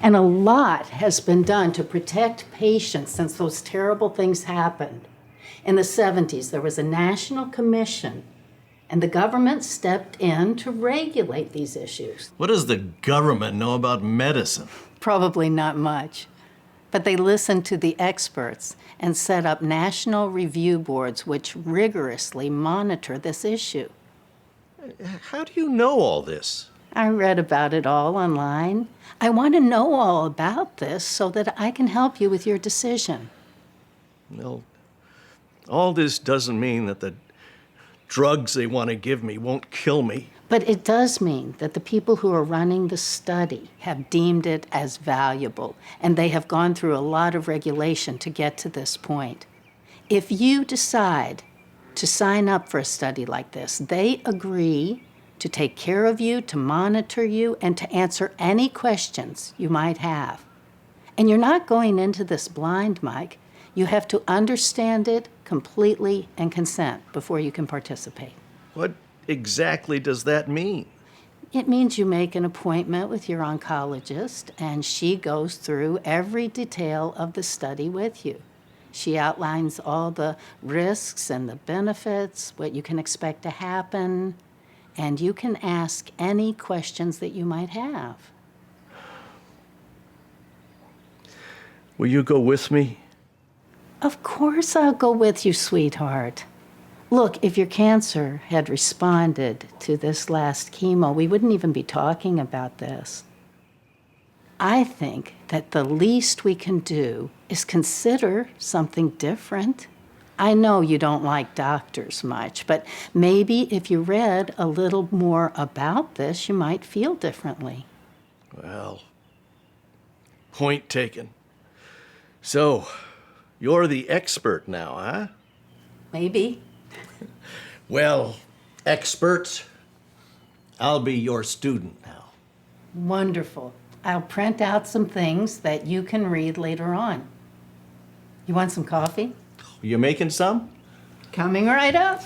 And a lot has been done to protect patients since those terrible things happened. In the 70s, there was a national commission, and the government stepped in to regulate these issues. What does the government know about medicine? Probably not much. But they listen to the experts and set up national review boards which rigorously monitor this issue. How do you know all this? I read about it all online. I want to know all about this so that I can help you with your decision. Well, all this doesn't mean that the drugs they want to give me won't kill me. But it does mean that the people who are running the study have deemed it as valuable, and they have gone through a lot of regulation to get to this point. If you decide to sign up for a study like this, they agree to take care of you, to monitor you, and to answer any questions you might have. And you're not going into this blind, Mike. You have to understand it completely and consent before you can participate. What exactly does that mean? It means you make an appointment with your oncologist, and she goes through every detail of the study with you. She outlines all the risks and the benefits, what you can expect to happen, and you can ask any questions that you might have. Will you go with me? Of course I'll go with you, sweetheart. Look, if your cancer had responded to this last chemo, we wouldn't even be talking about this. I think that the least we can do is consider something different. I know you don't like doctors much, but maybe if you read a little more about this, you might feel differently. Well, point taken. So, you're the expert now, huh? Maybe. Well, expert, I'll be your student now. Wonderful. I'll print out some things that you can read later on. You want some coffee? You making some? Coming right up.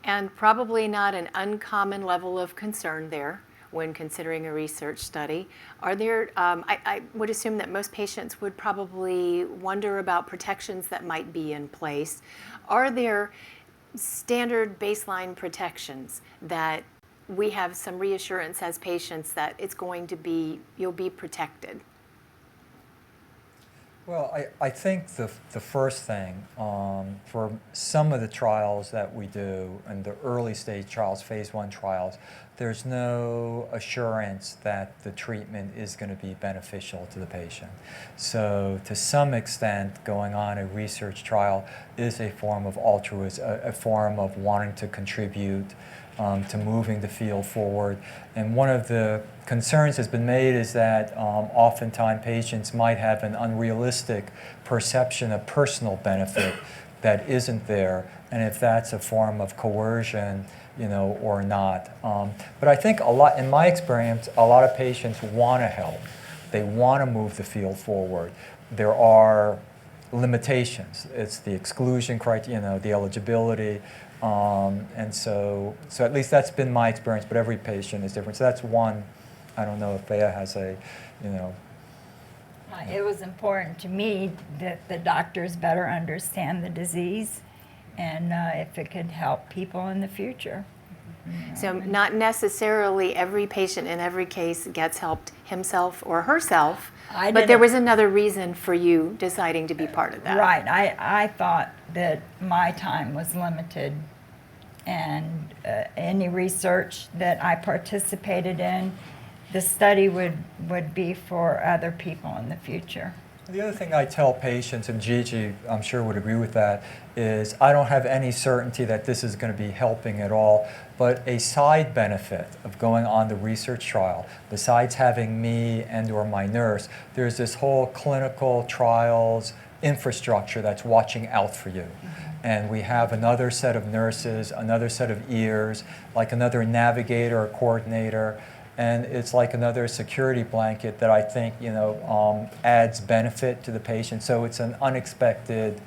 And probably not an uncommon level of concern there when considering a research study. Are there, I would assume that most patients would probably wonder about protections that might be in place. Are there standard baseline protections that we have some reassurance as patients that it's going to be, you'll be protected? Well, I think the first thing, for some of the trials that we do, and the early stage trials, phase 1 trials, there's no assurance that the treatment is going to be beneficial to the patient. So to some extent, going on a research trial is a form of altruism, a form of wanting to contribute to moving the field forward. And one of the concerns has been made is that oftentimes patients might have an unrealistic perception of personal benefit that isn't there, and if that's a form of coercion, or not. But I think in my experience, a lot of patients want to help. They want to move the field forward. There are limitations. It's the exclusion criteria, the eligibility. And so at least that's been my experience, but every patient is different. So that's one. I don't know if Bea has a. It was important to me that the doctors better understand the disease and if it could help people in the future. So not necessarily every patient in every case gets helped himself or herself, but there was another reason for you deciding to be part of that. Right. I thought that my time was limited, and any research that I participated in, the study would be for other people in the future. The other thing I tell patients, and Gigi I'm sure would agree with that, is I don't have any certainty that this is going to be helping at all, but a side benefit of going on the research trial, besides having me and or my nurse, there's this whole clinical trials infrastructure that's watching out for you. And we have another set of nurses, another set of ears, like another navigator or coordinator, and it's like another security blanket that I think adds benefit to the patient. So it's an unexpected,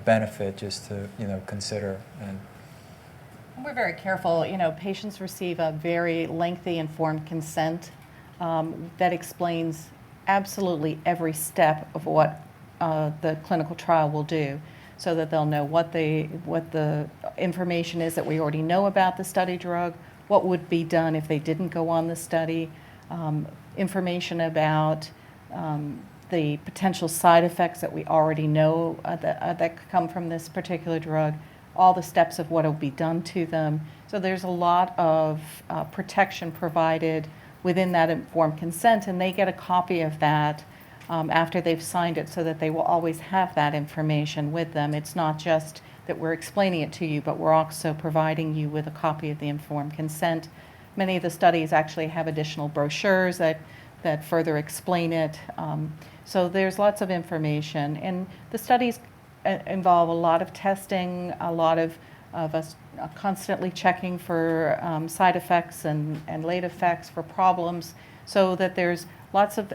benefit just to consider. And we're very careful. Patients receive a very lengthy informed consent that explains absolutely every step of what the clinical trial will do, so that they'll know what the information is that we already know about the study drug, what would be done if they didn't go on the study, information about the potential side effects that we already know that come from this particular drug, all the steps of what will be done to them. So there's a lot of protection provided within that informed consent, and they get a copy of that after they've signed it, so that they will always have that information with them. It's not just that we're explaining it to you, but we're also providing you with a copy of the informed consent. Many of the studies actually have additional brochures that further explain it. So there's lots of information. And the studies involve a lot of testing, a lot of us constantly checking for side effects and late effects, for problems, so that there's lots of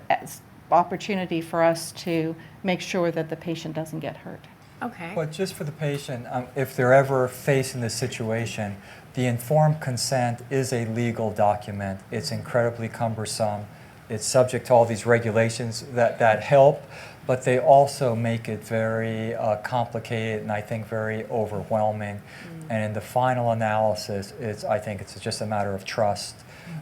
opportunity for us to make sure that the patient doesn't get hurt. Okay. But just for the patient, if they're ever facing this situation, the informed consent is a legal document. It's incredibly cumbersome. It's subject to all these regulations that help, but they also make it very complicated and I think very overwhelming. And in the final analysis, I think it's just a matter of trust.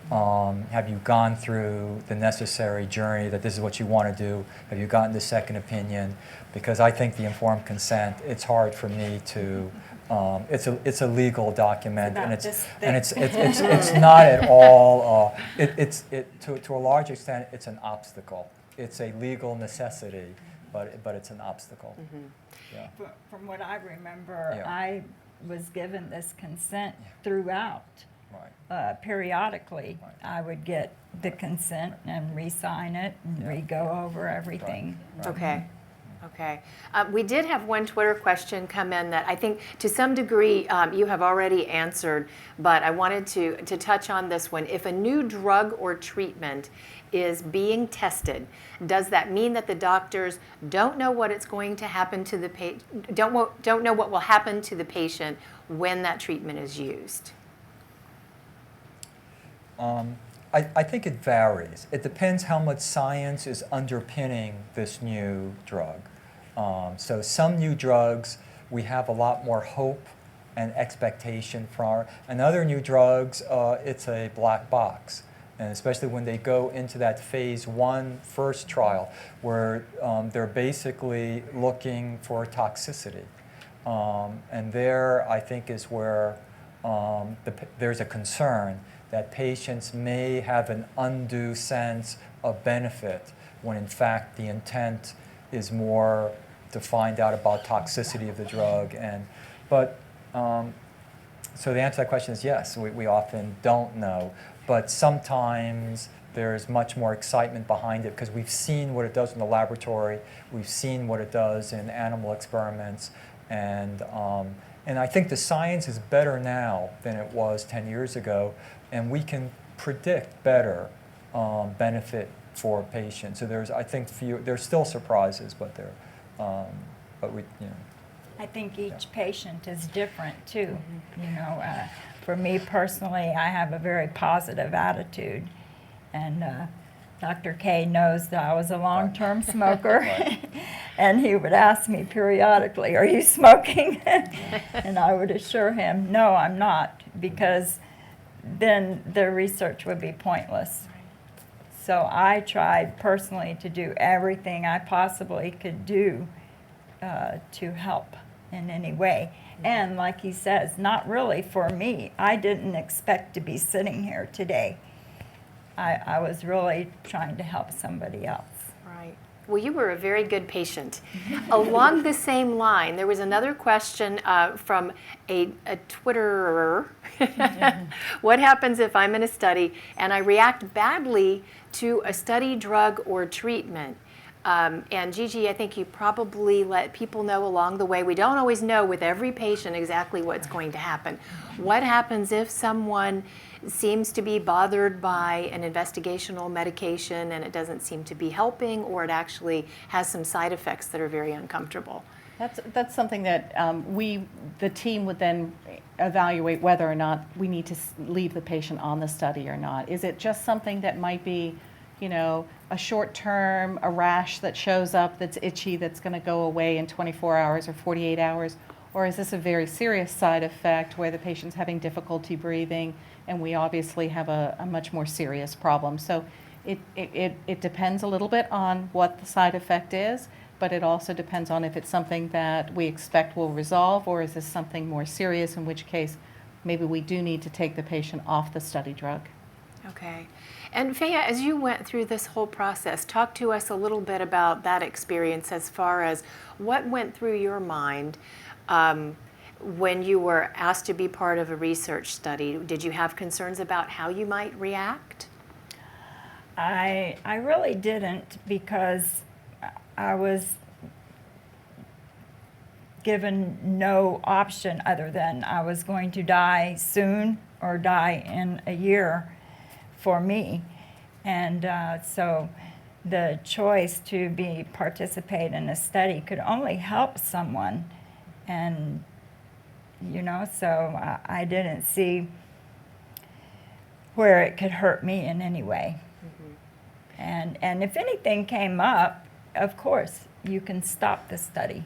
Have you gone through the necessary journey that this is what you want to do? Have you gotten the second opinion? Because I think the informed consent, it's hard for me to. It's a legal document, and it's not at all. To a large extent, it's an obstacle. It's a legal necessity, but it's an obstacle. Yeah. From what I remember, Yeah. I was given this consent throughout. Right. Periodically, Right. I would get the consent and re-sign it and re-go over everything. Right. Okay. Okay. We did have one Twitter question come in that I think to some degree you have already answered, but I wanted to touch on this one. If a new drug or treatment is being tested, does that mean that the doctors don't know what it's going to happen to the don't know what will happen to the patient when that treatment is used? I think it varies. It depends how much science is underpinning this new drug. So some new drugs, we have a lot more hope and expectation for, and other new drugs, it's a black box. And especially when they go into that phase 1 first trial, where they're basically looking for toxicity. And there, I think, is where there's a concern that patients may have an undue sense of benefit when in fact the intent is more to find out about toxicity of the drug. So the answer to that question is yes, we often don't know, but sometimes there's much more excitement behind it because we've seen what it does in the laboratory, we've seen what it does in animal experiments, and I think the science is better now than it was 10 years ago, and we can predict better benefit for patients. So I think there's still surprises, but I think each patient is different too. For me personally, I have a very positive attitude, and Dr. K knows that I was a long-term smoker, and he would ask me periodically, "Are you smoking?" And I would assure him, "No, I'm not," because then the research would be pointless. So I tried personally to do everything I possibly could do to help in any way. And like he says, not really for me. I didn't expect to be sitting here today. I was really trying to help somebody else. Right. Well, you were a very good patient. Along the same line, there was another question from a Twitterer. What happens if I'm in a study and I react badly to a study drug or treatment? And Gigi, I think you probably let people know along the way. We don't always know with every patient exactly what's going to happen. What happens if someone seems to be bothered by an investigational medication and it doesn't seem to be helping, or it actually has some side effects that are very uncomfortable? That's something that the team would then evaluate whether or not we need to leave the patient on the study or not. Is it just something that might be a short term, a rash that shows up that's itchy that's going to go away in 24 hours or 48 hours? Or is this a very serious side effect where the patient's having difficulty breathing and we obviously have a much more serious problem? So it depends a little bit on what the side effect is, but it also depends on if it's something that we expect will resolve, or is this something more serious, in which case maybe we do need to take the patient off the study drug. Okay. And Faya, as you went through this whole process, talk to us a little bit about that experience as far as what went through your mind when you were asked to be part of a research study. Did you have concerns about how you might react? I really didn't, because I was given no option other than I was going to die soon or die in a year for me. And so the choice to participate in a study could only help someone. And, so I didn't see where it could hurt me in any way. And if anything came up, of course, you can stop the study.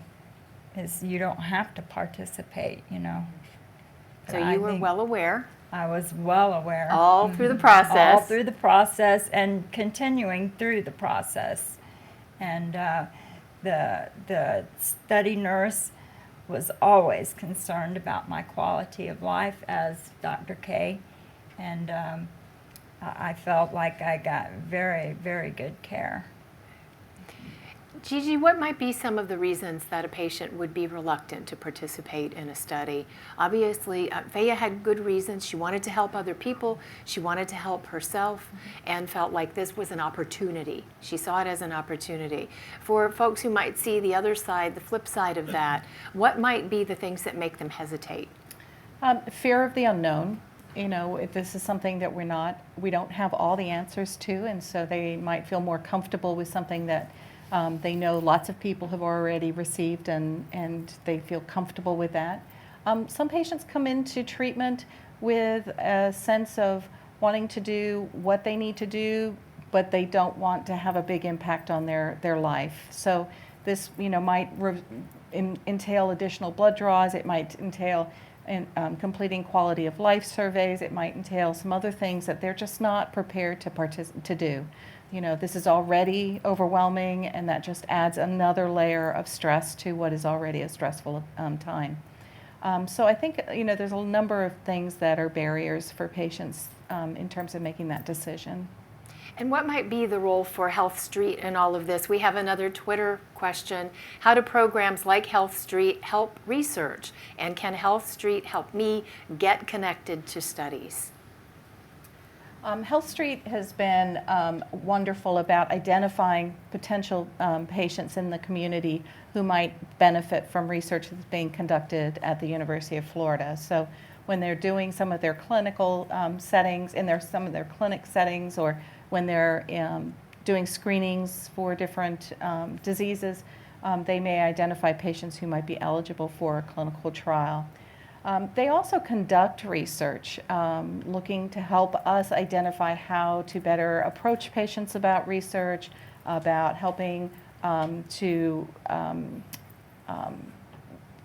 You don't have to participate, So But I you were think well aware. I was well aware. All through the process. All through the process and continuing through the process. And the study nurse was always concerned about my quality of life as Dr. K. And I felt like I got very, very good care. Gigi, what might be some of the reasons that a patient would be reluctant to participate in a study? Obviously, Faya had good reasons. She wanted to help other people. She wanted to help herself and felt like this was an opportunity. She saw it as an opportunity. For folks who might see the other side, the flip side of that, what might be the things that make them hesitate? Fear of the unknown. If this is something that we don't have all the answers to, and so they might feel more comfortable with something that they know lots of people have already received, and they feel comfortable with that. Some patients come into treatment with a sense of wanting to do what they need to do, but they don't want to have a big impact on their life. So this might entail additional blood draws. It might entail completing quality of life surveys. It might entail some other things that they're just not prepared to do. This is already overwhelming, and that just adds another layer of stress to what is already a stressful time. So I think there's a number of things that are barriers for patients in terms of making that decision. And what might be the role for Health Street in all of this? We have another Twitter question. How do programs like Health Street help research? And can Health Street help me get connected to studies? Health Street has been wonderful about identifying potential patients in the community who might benefit from research that's being conducted at the University of Florida. So when they're doing some of their clinical settings, some of their clinic settings, or when they're doing screenings for different diseases, they may identify patients who might be eligible for a clinical trial. They also conduct research, looking to help us identify how to better approach patients about research, about helping to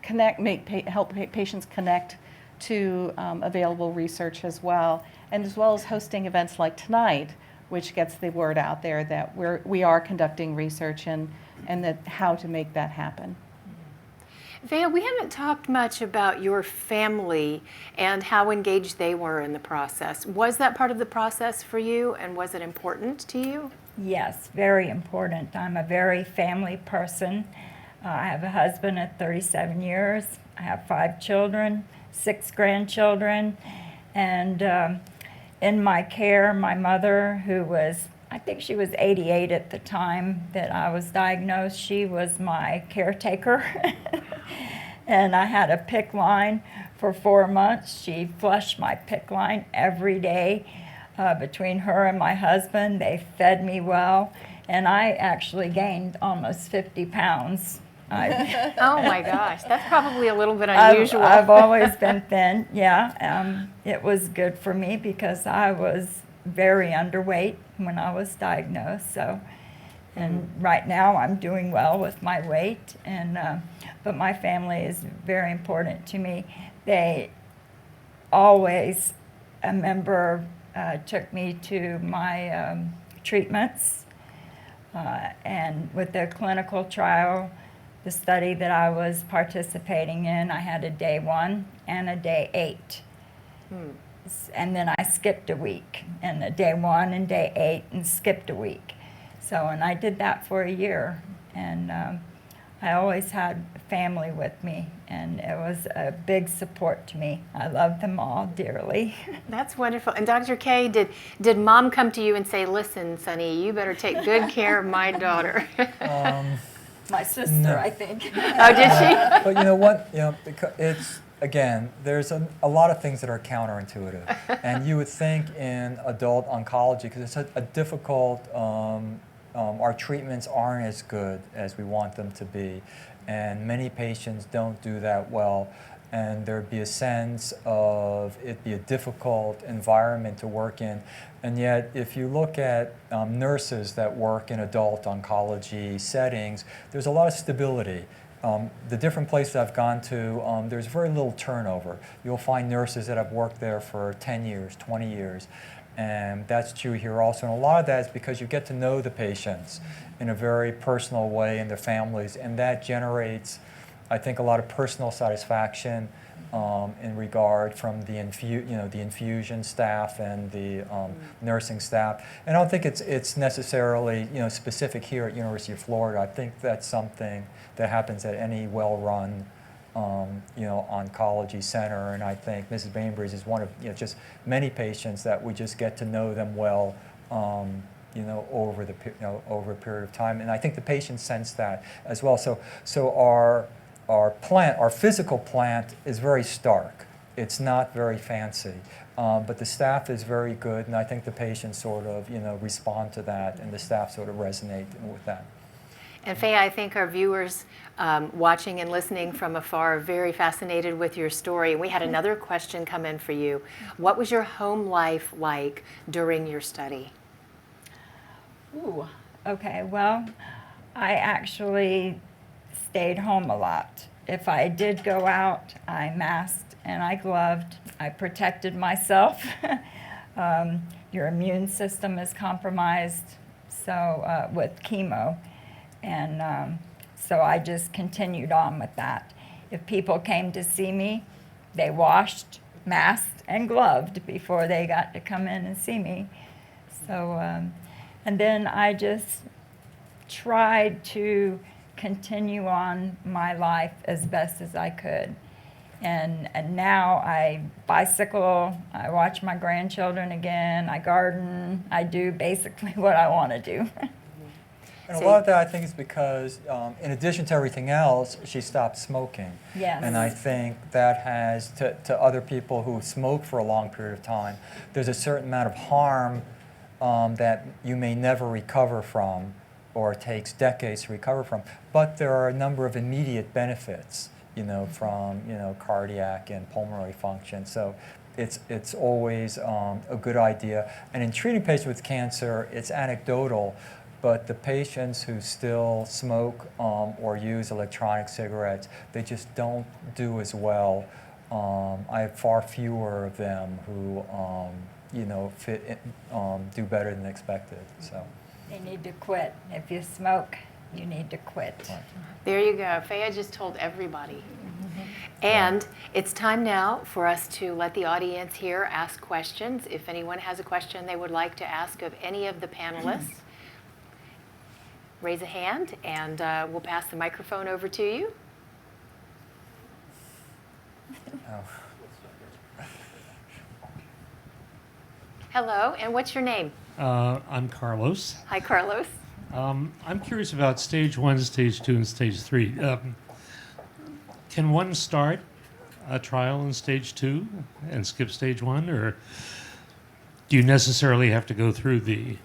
help patients connect to available research as well as hosting events like tonight, which gets the word out there that we are conducting research and that how to make that happen. Faya, we haven't talked much about your family and how engaged they were in the process. Was that part of the process for you, and was it important to you? Yes, very important. I'm a very family person. I have a husband of 37 years. I have 5 children, 6 grandchildren, and in my care, my mother, who was, I think she was 88 at the time that I was diagnosed, she was my caretaker. And I had a PICC line for 4 months. She flushed my PICC line every day. Between her and my husband, they fed me well, and I actually gained almost 50 pounds. Oh my gosh, that's probably a little bit unusual. I've always been thin, yeah. It was good for me because I was very underweight when I was diagnosed. So, and right now I'm doing well with my weight. And but my family is very important to me. They always, a member took me to my treatments, and with the clinical trial, the study that I was participating in, I had a day 1 and a day 8. And then I skipped a week, and a day 1 and day 8, and skipped a week. So, and I did that for a year, and I always had family with me, and it was a big support to me. I love them all dearly. That's wonderful. And Dr. K, did mom come to you and say, listen, Sonny, you better take good care of my daughter? My sister, No. I think. Oh, did she? But you know what? You know, because it's again, there's a lot of things that are counterintuitive, and you would think in adult oncology, because it's a difficult. Our treatments aren't as good as we want them to be, and many patients don't do that well. And there'd be a sense of it be a difficult environment to work in. And yet, if you look at nurses that work in adult oncology settings, there's a lot of stability. The different places I've gone to, there's very little turnover. You'll find nurses that have worked there for 10 years, 20 years. And that's true here also. And a lot of that is because you get to know the patients in a very personal way and their families. And that generates, I think, a lot of personal satisfaction in regard from the infusion staff and the nursing staff. And I don't think it's necessarily specific here at University of Florida. I think that's something that happens at any well-run oncology center. And I think Mrs. Bainbridge is one of just many patients that we just get to know them well. Over a period of time, and I think the patients sense that as well. So our physical plant is very stark. It's not very fancy, but the staff is very good, and I think the patients sort of respond to that, and the staff sort of resonate with that. And Faye, I think our viewers watching and listening from afar are very fascinated with your story. We had another question come in for you. What was your home life like during your study? Ooh, okay. Well, I actually stayed home a lot. If I did go out, I masked and I gloved. I protected myself. Your immune system is compromised, so with chemo, and so I just continued on with that. If people came to see me, they washed, masked, and gloved before they got to come in and see me. So, and then I just tried to continue on my life as best as I could. And now I bicycle, I watch my grandchildren again, I garden, I do basically what I want to do. And a lot of that, I think, is because, in addition to everything else, she stopped smoking. Yes. And I think that has, to other people who smoke for a long period of time, there's a certain amount of harm that you may never recover from, or it takes decades to recover from. But there are a number of immediate benefits, from cardiac and pulmonary function. So it's always a good idea. And in treating patients with cancer, it's anecdotal, but the patients who still smoke or use electronic cigarettes, they just don't do as well. I have far fewer of them who do better than expected. So. You need to quit. If you smoke, you need to quit. Right. There you go. Faye just told everybody. And it's time now for us to let the audience here ask questions. If anyone has a question they would like to ask of any of the panelists, raise a hand and we'll pass the microphone over to you. Hello, and what's your name? I'm Carlos. Hi, Carlos. I'm curious about stage 1, stage 2, and stage 3. Can one start a trial in stage 2 and skip stage 1, or do you necessarily have to go through the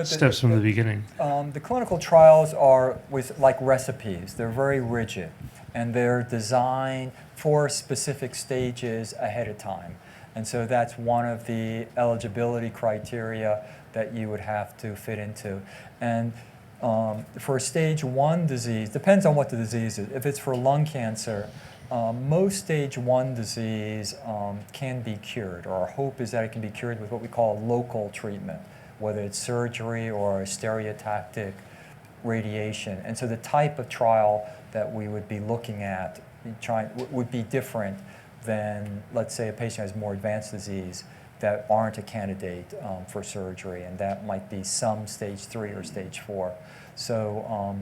steps from the beginning? The clinical trials are like recipes. They're very rigid, and they're designed for specific stages ahead of time. And so that's one of the eligibility criteria that you would have to fit into. And for stage 1 disease, depends on what the disease is. If it's for lung cancer, most stage 1 disease can be cured, or our hope is that it can be cured with what we call local treatment, whether it's surgery or stereotactic radiation. And so the type of trial that we would be looking at would be different than, let's say, a patient has more advanced disease that aren't a candidate for surgery, and that might be some stage 3 or stage 4. So,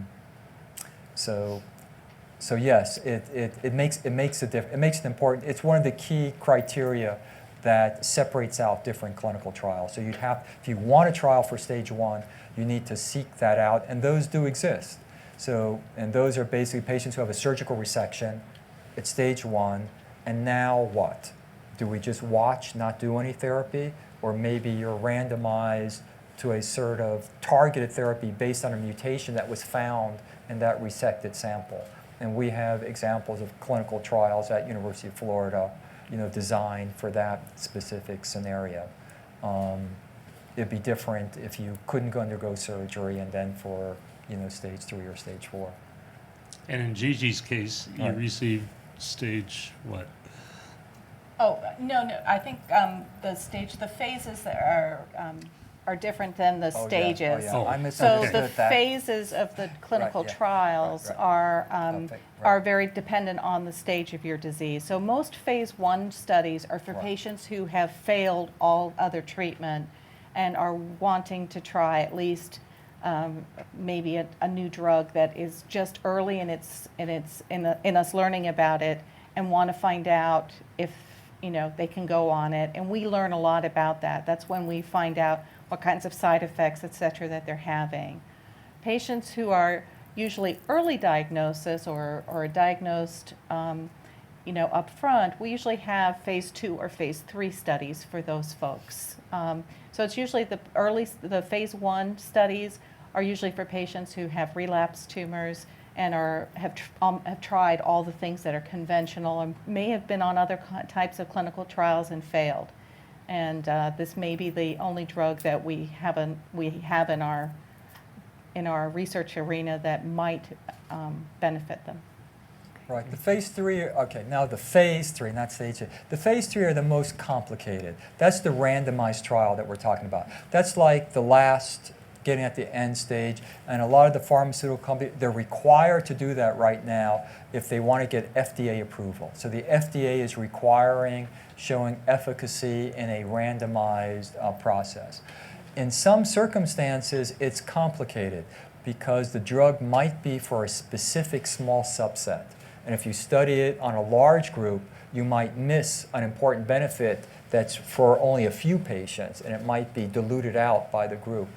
so yes, it makes it important. It's one of the key criteria that separates out different clinical trials. So you'd have, if you want a trial for stage 1, you need to seek that out, and those do exist. So, and those are basically patients who have a surgical resection at stage 1, and now what? Do we just watch, not do any therapy? Or maybe you're randomized to a sort of targeted therapy based on a mutation that was found in that resected sample. And we have examples of clinical trials at University of Florida, designed for that specific scenario. It'd be different if you couldn't undergo surgery and then for, stage 3 or stage 4. And in Gigi's case, you Right. received stage what? Oh, no, I think the phases that are different than the Oh, yeah. stages. Oh, yeah. I So misunderstood the that. phases of the clinical Right, yeah. trials Right. are Okay, right. are very dependent on the stage of your disease. So most phase 1 studies are for Right. patients who have failed all other treatment and are wanting to try at least maybe a new drug that is just early in us learning about it, and want to find out if they can go on it. And we learn a lot about that. That's when we find out what kinds of side effects, et cetera, that they're having. Patients who are usually early diagnosis or are diagnosed up front, we usually have phase 2 or phase 3 studies for those folks. So it's usually the phase 1 studies are usually for patients who have relapsed tumors and have tried all the things that are conventional and may have been on other types of clinical trials and failed. And this may be the only drug that we have in our research arena that might benefit them. Right. The phase 3, okay, now the phase 3, not stage 2. The phase 3 are the most complicated. That's the randomized trial that we're talking about. That's like the last, getting at the end stage, and a lot of the pharmaceutical companies, they're required to do that right now if they want to get FDA approval. So the FDA is requiring showing efficacy in a randomized process. In some circumstances, it's complicated because the drug might be for a specific small subset. And if you study it on a large group, you might miss an important benefit that's for only a few patients, and it might be diluted out by the group.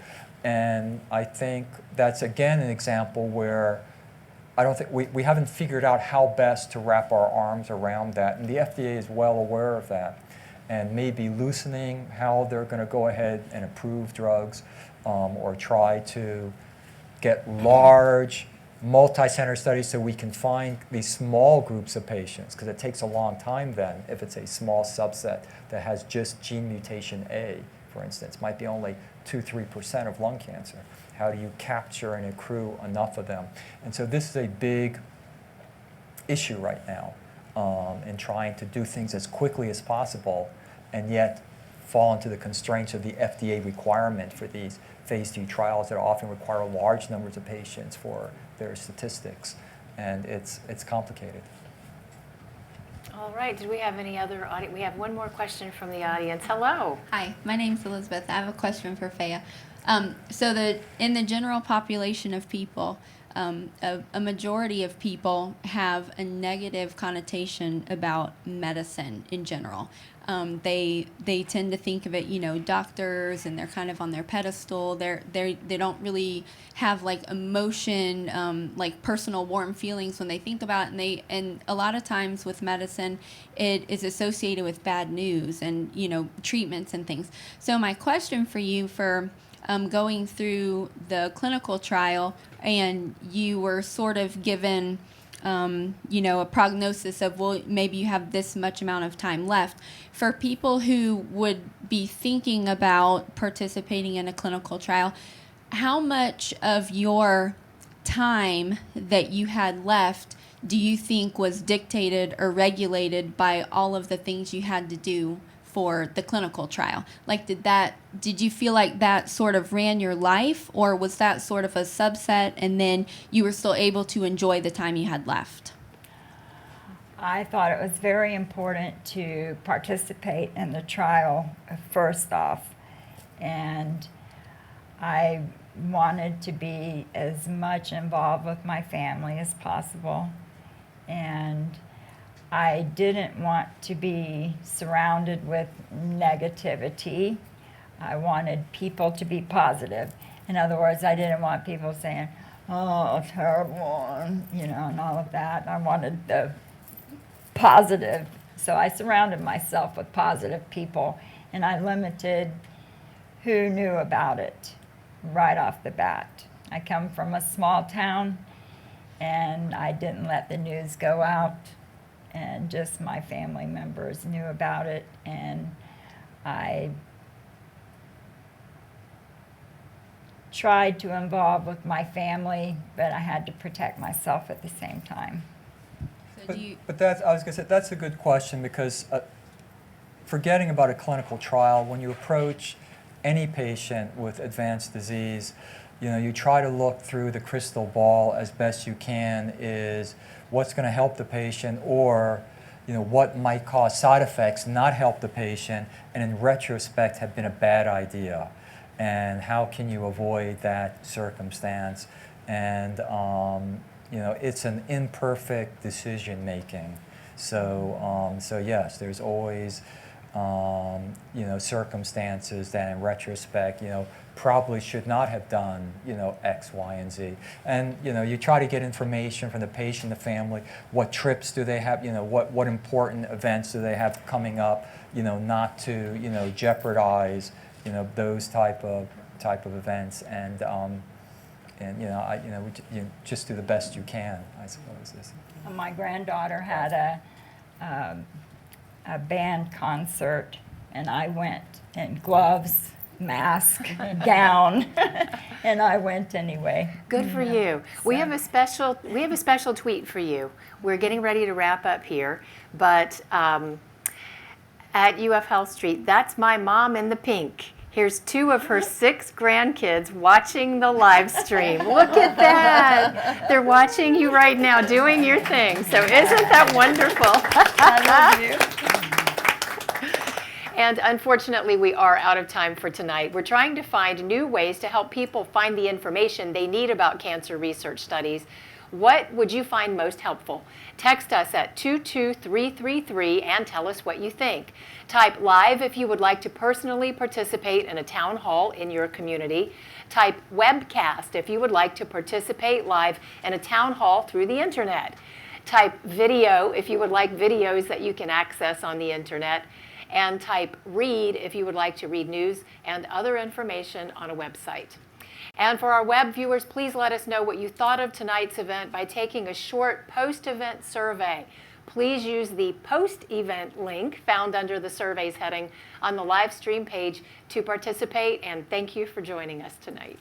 And I think that's, again, an example where I don't think we haven't figured out how best to wrap our arms around that. And the FDA is well aware of that and maybe loosening how they're going to go ahead and approve drugs or try to get large multi-center studies so we can find these small groups of patients, because it takes a long time then if it's a small subset that has just gene mutation A, for instance. Might be only 2-3% of lung cancer. How do you capture and accrue enough of them? And so this is a big issue right now in trying to do things as quickly as possible and yet fall into the constraints of the FDA requirement for these phase 2 trials that often require large numbers of patients for their statistics. And it's complicated. All right, did we have any other audience? We have one more question from the audience. Hello. Hi, my name's Elizabeth. I have a question for Faya. In the general population of people, a majority of people have a negative connotation about medicine in general. They tend to think of it, doctors, and they're kind of on their pedestal. They don't really have like emotion, like personal warm feelings when they think about it. And a lot of times with medicine, it is associated with bad news and treatments and things. So my question for you for going through the clinical trial, and you were sort of given a prognosis of, well, maybe you have this much amount of time left. For people who would be thinking about participating in a clinical trial, how much of your time that you had left do you think was dictated or regulated by all of the things you had to do for the clinical trial? Like, did you feel like that sort of ran your life, or was that sort of a subset and then you were still able to enjoy the time you had left? I thought it was very important to participate in the trial first off, and I wanted to be as much involved with my family as possible, and I didn't want to be surrounded with negativity. I wanted people to be positive. In other words, I didn't want people saying, oh, terrible, and all of that. I wanted the positive. So I surrounded myself with positive people, and I limited who knew about it right off the bat. I come from a small town, and I didn't let the news go out, and just my family members knew about it, and I tried to involve with my family, but I had to protect myself at the same time. So do you, But that's, I was going to say, that's a good question, because forgetting about a clinical trial, when you approach any patient with advanced disease, you try to look through the crystal ball as best you can, is what's going to help the patient, or what might cause side effects, not help the patient, and in retrospect have been a bad idea. And how can you avoid that circumstance? And it's an imperfect decision making. So yes, there's always circumstances that in retrospect, probably should not have done, X, Y, and Z. And, you try to get information from the patient, the family, what trips do they have, what important events do they have coming up, not to, jeopardize, those type of events. And we just do the best you can, I suppose. My granddaughter had a band concert, and I went in gloves, mask, gown, and I went anyway. Good for you. We have a special tweet for you. We're getting ready to wrap up here, but at UF Health Street, that's my mom in the pink. Here's 2 of her 6 grandkids watching the live stream. Look at that. They're watching you right now, doing your thing. So isn't that wonderful? I love you. And unfortunately, we are out of time for tonight. We're trying to find new ways to help people find the information they need about cancer research studies. What would you find most helpful? Text us at 22333 and tell us what you think. Type live if you would like to personally participate in a town hall in your community. Type webcast if you would like to participate live in a town hall through the internet. Type video if you would like videos that you can access on the internet. And type read if you would like to read news and other information on a website. And for our web viewers, please let us know what you thought of tonight's event by taking a short post-event survey. Please use the post-event link found under the surveys heading on the live stream page to participate, and thank you for joining us tonight.